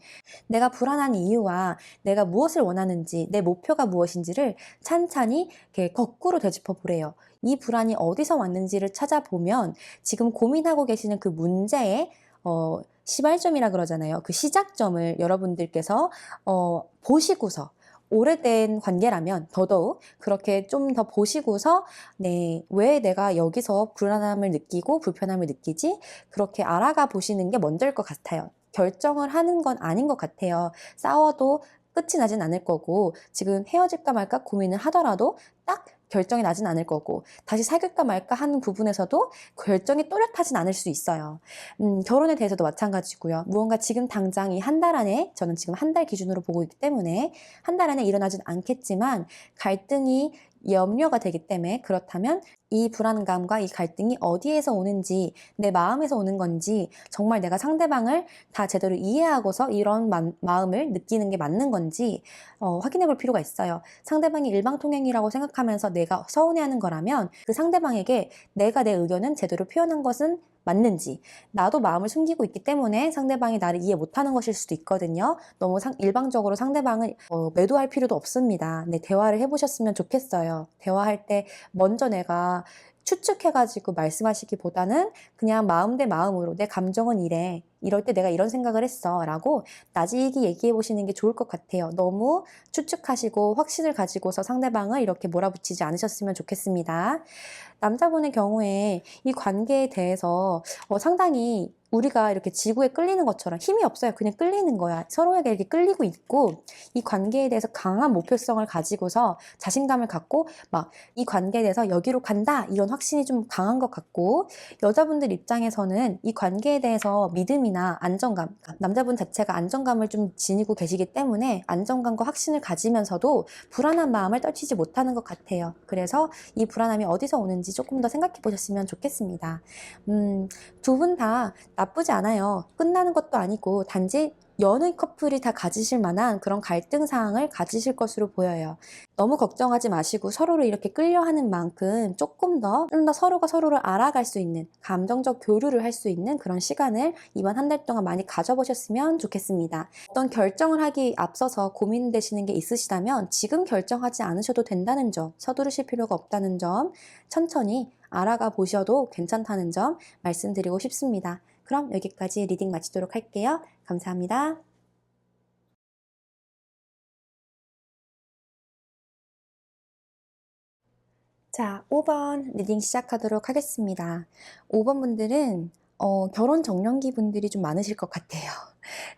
내가 불안한 이유와 내가 무엇을 원하는지, 내 목표가 무엇인지를 찬찬히 이렇게 거꾸로 되짚어 보래요. 이 불안이 어디서 왔는지를 찾아보면 지금 고민하고 계시는 그 문제의 시발점이라 그러잖아요. 그 시작점을 여러분들께서 보시고서, 오래된 관계라면 더더욱 그렇게 좀 더 보시고서, 네, 왜 내가 여기서 불안함을 느끼고 불편함을 느끼지? 그렇게 알아가 보시는 게 먼저일 것 같아요. 결정을 하는 건 아닌 것 같아요. 싸워도 끝이 나진 않을 거고, 지금 헤어질까 말까 고민을 하더라도 딱 결정이 나진 않을 거고, 다시 사귈까 말까 하는 부분에서도 결정이 또렷하진 않을 수 있어요. 결혼에 대해서도 마찬가지고요. 무언가 지금 당장 이 한 달 안에, 저는 지금 한 달 기준으로 보고 있기 때문에 한 달 안에 일어나진 않겠지만 갈등이 염려가 되기 때문에, 그렇다면 이 불안감과 이 갈등이 어디에서 오는지, 내 마음에서 오는 건지, 정말 내가 상대방을 다 제대로 이해하고서 이런 마음을 느끼는 게 맞는 건지 확인해 볼 필요가 있어요. 상대방이 일방통행이라고 생각하면서 내가 서운해하는 거라면 그 상대방에게 내가 내 의견은 제대로 표현한 것은 맞는지, 나도 마음을 숨기고 있기 때문에 상대방이 나를 이해 못하는 것일 수도 있거든요. 너무 일방적으로 상대방을 매도할 필요도 없습니다. 네, 대화를 해보셨으면 좋겠어요. 대화할 때 먼저 내가 추측해가지고 말씀하시기보다는 그냥 마음 대 마음으로 내 감정은 이래. 이럴 때 내가 이런 생각을 했어. 라고 나지기 얘기해 보시는 게 좋을 것 같아요. 너무 추측하시고 확신을 가지고서 상대방을 이렇게 몰아붙이지 않으셨으면 좋겠습니다. 남자분의 경우에 이 관계에 대해서 상당히 우리가 이렇게 지구에 끌리는 것처럼 힘이 없어요. 그냥 끌리는 거야. 서로에게 이렇게 끌리고 있고 이 관계에 대해서 강한 목표성을 가지고서 자신감을 갖고 막 이 관계에 대해서 여기로 간다 이런 확신이 좀 강한 것 같고 여자분들 입장에서는 이 관계에 대해서 믿음이나 안정감, 남자분 자체가 안정감을 좀 지니고 계시기 때문에 안정감과 확신을 가지면서도 불안한 마음을 떨치지 못하는 것 같아요. 그래서 이 불안함이 어디서 오는지 조금 더 생각해 보셨으면 좋겠습니다. 두 분 다 나쁘지 않아요. 끝나는 것도 아니고 단지 여느 커플이 다 가지실 만한 그런 갈등 사항을 가지실 것으로 보여요. 너무 걱정하지 마시고 서로를 이렇게 끌려하는 만큼 조금 더 서로가 서로를 알아갈 수 있는 감정적 교류를 할 수 있는 그런 시간을 이번 한 달 동안 많이 가져보셨으면 좋겠습니다. 어떤 결정을 하기 앞서서 고민되시는 게 있으시다면 지금 결정하지 않으셔도 된다는 점, 서두르실 필요가 없다는 점, 천천히 알아가 보셔도 괜찮다는 점 말씀드리고 싶습니다. 그럼 여기까지 리딩 마치도록 할게요. 감사합니다. 자, 5번 리딩 시작하도록 하겠습니다. 5번 분들은 결혼 정년기 분들이 좀 많으실 것 같아요.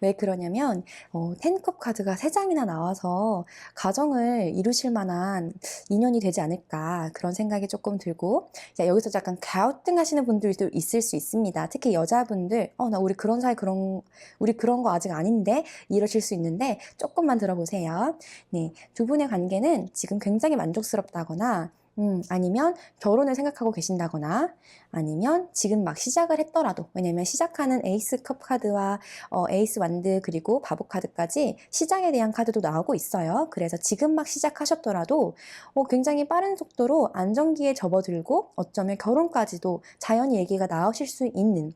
왜 그러냐면 10컵 카드가 3장이나 나와서 가정을 이루실 만한 인연이 되지 않을까 그런 생각이 조금 들고 자, 여기서 약간 갸우뚱하시는 분들도 있을 수 있습니다. 특히 여자분들 나 우리 그런 거 아직 아닌데 이러실 수 있는데 조금만 들어보세요. 네, 두 분의 관계는 지금 굉장히 만족스럽다거나 아니면 결혼을 생각하고 계신다거나 아니면 지금 막 시작을 했더라도 왜냐면 시작하는 에이스 컵 카드와 에이스 완드 그리고 바보 카드까지 시작에 대한 카드도 나오고 있어요. 그래서 지금 막 시작하셨더라도 굉장히 빠른 속도로 안정기에 접어들고 어쩌면 결혼까지도 자연히 얘기가 나오실 수 있는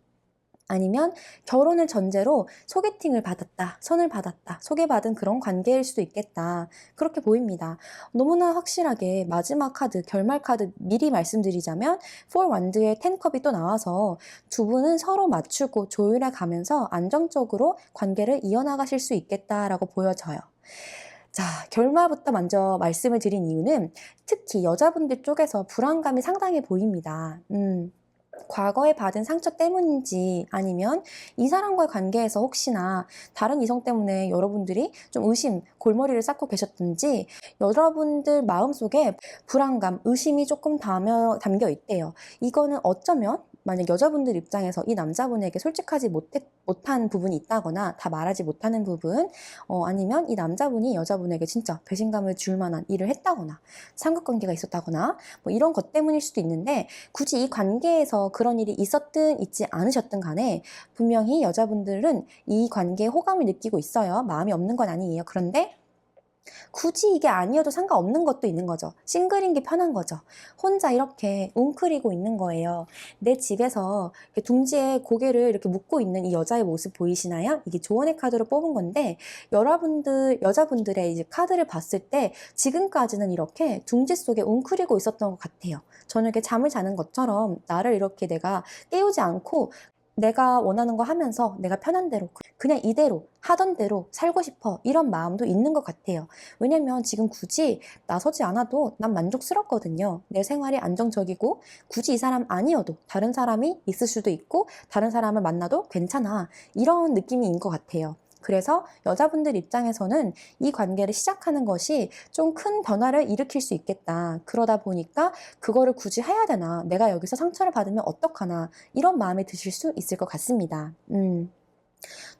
아니면 결혼을 전제로 소개팅을 받았다, 선을 받았다, 소개받은 그런 관계일 수도 있겠다. 그렇게 보입니다. 너무나 확실하게 마지막 카드, 결말 카드 미리 말씀드리자면 4 완드의 10컵이 또 나와서 두 분은 서로 맞추고 조율해 가면서 안정적으로 관계를 이어나가실 수 있겠다라고 보여져요. 자, 결말부터 먼저 말씀을 드린 이유는 특히 여자분들 쪽에서 불안감이 상당히 보입니다. 과거에 받은 상처 때문인지 아니면 이 사람과의 관계에서 혹시나 다른 이성 때문에 여러분들이 좀 골머리를 쌓고 계셨든지 여러분들 마음속에 불안감, 의심이 조금 담겨 있대요. 이거는 어쩌면 만약 여자분들 입장에서 이 남자분에게 솔직하지 못한 부분이 있다거나 다 말하지 못하는 부분 아니면 이 남자분이 여자분에게 진짜 배신감을 줄 만한 일을 했다거나 삼각관계가 있었다거나 뭐 이런 것 때문일 수도 있는데 굳이 이 관계에서 그런 일이 있었든 있지 않으셨든 간에 분명히 여자분들은 이 관계에 호감을 느끼고 있어요. 마음이 없는 건 아니에요. 그런데 굳이 이게 아니어도 상관없는 것도 있는 거죠. 싱글인 게 편한 거죠. 혼자 이렇게 웅크리고 있는 거예요. 내 집에서 둥지에 고개를 이렇게 묶고 있는 이 여자의 모습 보이시나요? 이게 조언의 카드로 뽑은 건데 여자분들의 이제 카드를 봤을 때 지금까지는 이렇게 둥지 속에 웅크리고 있었던 것 같아요. 저녁에 잠을 자는 것처럼 나를 이렇게 내가 깨우지 않고 내가 원하는 거 하면서 내가 편한 대로 그냥 이대로 하던 대로 살고 싶어 이런 마음도 있는 것 같아요. 왜냐면 지금 굳이 나서지 않아도 난 만족스럽거든요. 내 생활이 안정적이고 굳이 이 사람 아니어도 다른 사람이 있을 수도 있고 다른 사람을 만나도 괜찮아 이런 느낌인 것 같아요. 그래서 여자분들 입장에서는 이 관계를 시작하는 것이 좀 큰 변화를 일으킬 수 있겠다. 그러다 보니까 그거를 굳이 해야 되나? 내가 여기서 상처를 받으면 어떡하나? 이런 마음이 드실 수 있을 것 같습니다.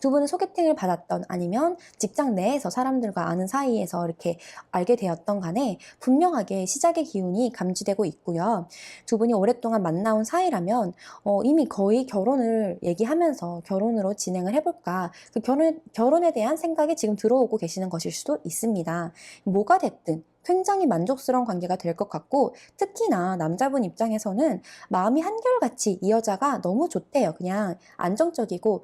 두 분은 소개팅을 받았던 아니면 직장 내에서 사람들과 아는 사이에서 이렇게 알게 되었던 간에 분명하게 시작의 기운이 감지되고 있고요. 두 분이 오랫동안 만나온 사이라면 이미 거의 결혼을 얘기하면서 결혼으로 진행을 해볼까, 그 결혼에 대한 생각이 지금 들어오고 계시는 것일 수도 있습니다. 뭐가 됐든 굉장히 만족스러운 관계가 될 것 같고, 특히나 남자분 입장에서는 마음이 한결같이 이 여자가 너무 좋대요. 그냥 안정적이고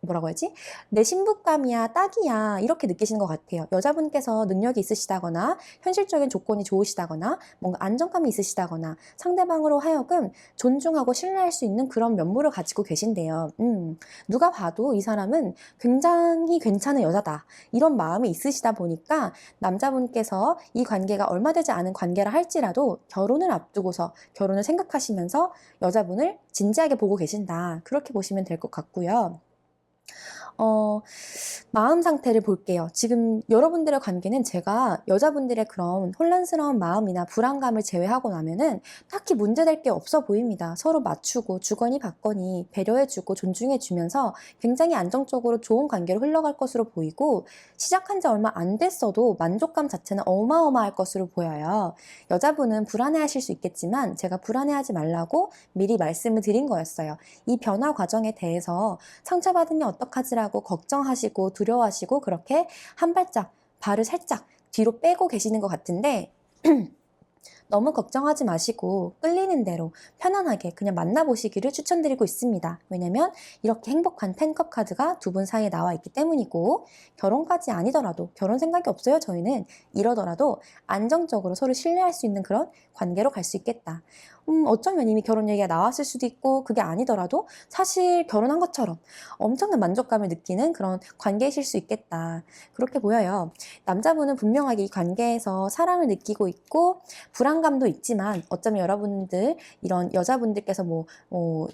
뭐라고 하지? 내 신부감이야, 딱이야, 이렇게 느끼시는 것 같아요. 여자분께서 능력이 있으시다거나, 현실적인 조건이 좋으시다거나, 뭔가 안정감이 있으시다거나, 상대방으로 하여금 존중하고 신뢰할 수 있는 그런 면모를 가지고 계신데요. 누가 봐도 이 사람은 굉장히 괜찮은 여자다, 이런 마음이 있으시다 보니까 남자분께서 이 관계가 얼마 되지 않은 관계라 할지라도 결혼을 앞두고서 결혼을 생각하시면서 여자분을 진지하게 보고 계신다, 그렇게 보시면 될 것 같고요. 마음 상태를 볼게요. 지금 여러분들의 관계는 제가 여자분들의 그런 혼란스러운 마음이나 불안감을 제외하고 나면은 딱히 문제될 게 없어 보입니다. 서로 맞추고 주거니 받거니 배려해주고 존중해주면서 굉장히 안정적으로 좋은 관계로 흘러갈 것으로 보이고, 시작한 지 얼마 안 됐어도 만족감 자체는 어마어마할 것으로 보여요. 여자분은 불안해하실 수 있겠지만 제가 불안해하지 말라고 미리 말씀을 드린 거였어요. 이 변화 과정에 대해서 상처받으면 어떡하지라고 걱정하시고 두려워하시고 그렇게 한 발짝, 발을 살짝 뒤로 빼고 계시는 것 같은데 너무 걱정하지 마시고 끌리는 대로 편안하게 그냥 만나보시기를 추천드리고 있습니다. 왜냐면 이렇게 행복한 팬컵 카드가 두 분 사이에 나와 있기 때문이고, 결혼까지 아니더라도, 결혼 생각이 없어요 저희는, 이러더라도 안정적으로 서로 신뢰할 수 있는 그런 관계로 갈 수 있겠다. 어쩌면 이미 결혼 얘기가 나왔을 수도 있고, 그게 아니더라도 사실 결혼한 것처럼 엄청난 만족감을 느끼는 그런 관계이실 수 있겠다, 그렇게 보여요. 남자분은 분명하게 이 관계에서 사랑을 느끼고 있고 불안감도 있지만, 어쩌면 여러분들 이런 여자분들께서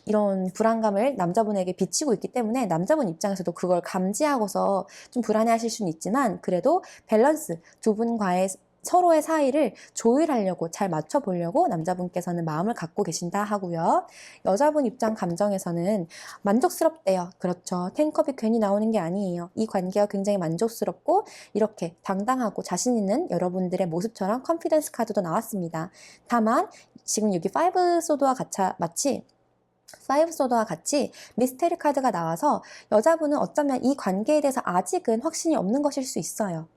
이런 불안감을 남자분에게 비치고 있기 때문에 남자분 입장에서도 그걸 감지하고서 좀 불안해하실 수는 있지만, 그래도 밸런스, 두 분과의 서로의 사이를 조율하려고, 잘 맞춰보려고 남자분께서는 마음을 갖고 계신다 하고요. 여자분 입장 감정에서는 만족스럽대요. 그렇죠. 텐컵이 괜히 나오는 게 아니에요. 이 관계가 굉장히 만족스럽고 이렇게 당당하고 자신 있는 여러분들의 모습처럼 컨피던스 카드도 나왔습니다. 다만 지금 여기 5 소드와 마치 5 소드와 같이 미스테리 카드가 나와서 여자분은 어쩌면 이 관계에 대해서 아직은 확신이 없는 것일 수 있어요.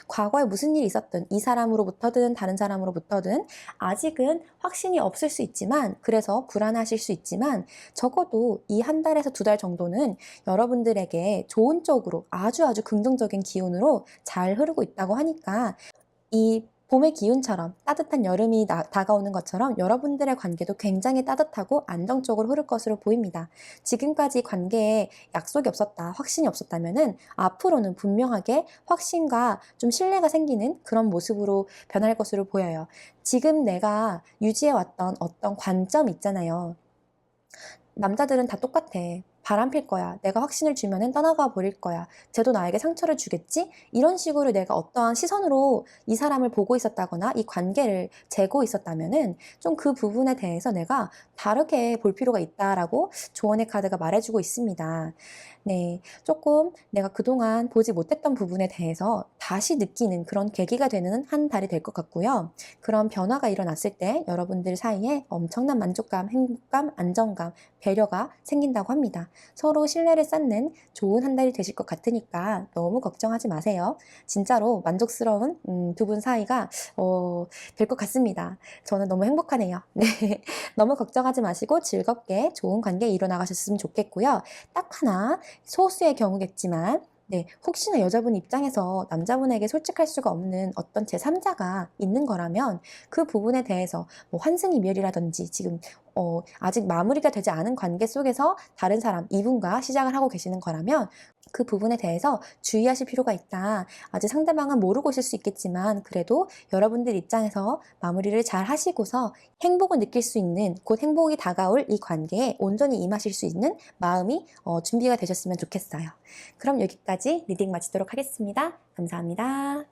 과거에 무슨 일이 있었든, 이 사람으로부터든 다른 사람으로부터든 아직은 확신이 없을 수 있지만, 그래서 불안하실 수 있지만, 적어도 이 한 달에서 두 달 정도는 여러분들에게 좋은 쪽으로 아주 아주 긍정적인 기운으로 잘 흐르고 있다고 하니까, 이 봄의 기운처럼 따뜻한 여름이 다가오는 것처럼 여러분들의 관계도 굉장히 따뜻하고 안정적으로 흐를 것으로 보입니다. 지금까지 관계에 약속이 없었다, 확신이 없었다면은 앞으로는 분명하게 확신과 좀 신뢰가 생기는 그런 모습으로 변할 것으로 보여요. 지금 내가 유지해왔던 어떤 관점 있잖아요. 남자들은 다 똑같아. 바람필 거야. 내가 확신을 주면은 떠나가 버릴 거야. 쟤도 나에게 상처를 주겠지? 이런 식으로 내가 어떠한 시선으로 이 사람을 보고 있었다거나 이 관계를 재고 있었다면은 좀 그 부분에 대해서 내가 다르게 볼 필요가 있다라고 조언의 카드가 말해주고 있습니다. 네, 조금 내가 그동안 보지 못했던 부분에 대해서 다시 느끼는 그런 계기가 되는 한 달이 될 것 같고요. 그런 변화가 일어났을 때 여러분들 사이에 엄청난 만족감, 행복감, 안정감, 배려가 생긴다고 합니다. 서로 신뢰를 쌓는 좋은 한 달이 되실 것 같으니까 너무 걱정하지 마세요. 진짜로 만족스러운 두 분 사이가 될 것 같습니다. 저는 너무 행복하네요. 네, 너무 걱정하지 마시고 즐겁게 좋은 관계 이뤄나가셨으면 좋겠고요. 딱 하나, 소수의 경우겠지만, 네, 혹시나 여자분 입장에서 남자분에게 솔직할 수가 없는 어떤 제3자가 있는 거라면 그 부분에 대해서 환승이별이라든지 지금 아직 마무리가 되지 않은 관계 속에서 다른 사람, 이분과 시작을 하고 계시는 거라면 그 부분에 대해서 주의하실 필요가 있다. 아직 상대방은 모르고 있을 수 있겠지만 그래도 여러분들 입장에서 마무리를 잘 하시고서 행복을 느낄 수 있는, 곧 행복이 다가올 이 관계에 온전히 임하실 수 있는 마음이 준비가 되셨으면 좋겠어요. 그럼 여기까지 리딩 마치도록 하겠습니다. 감사합니다.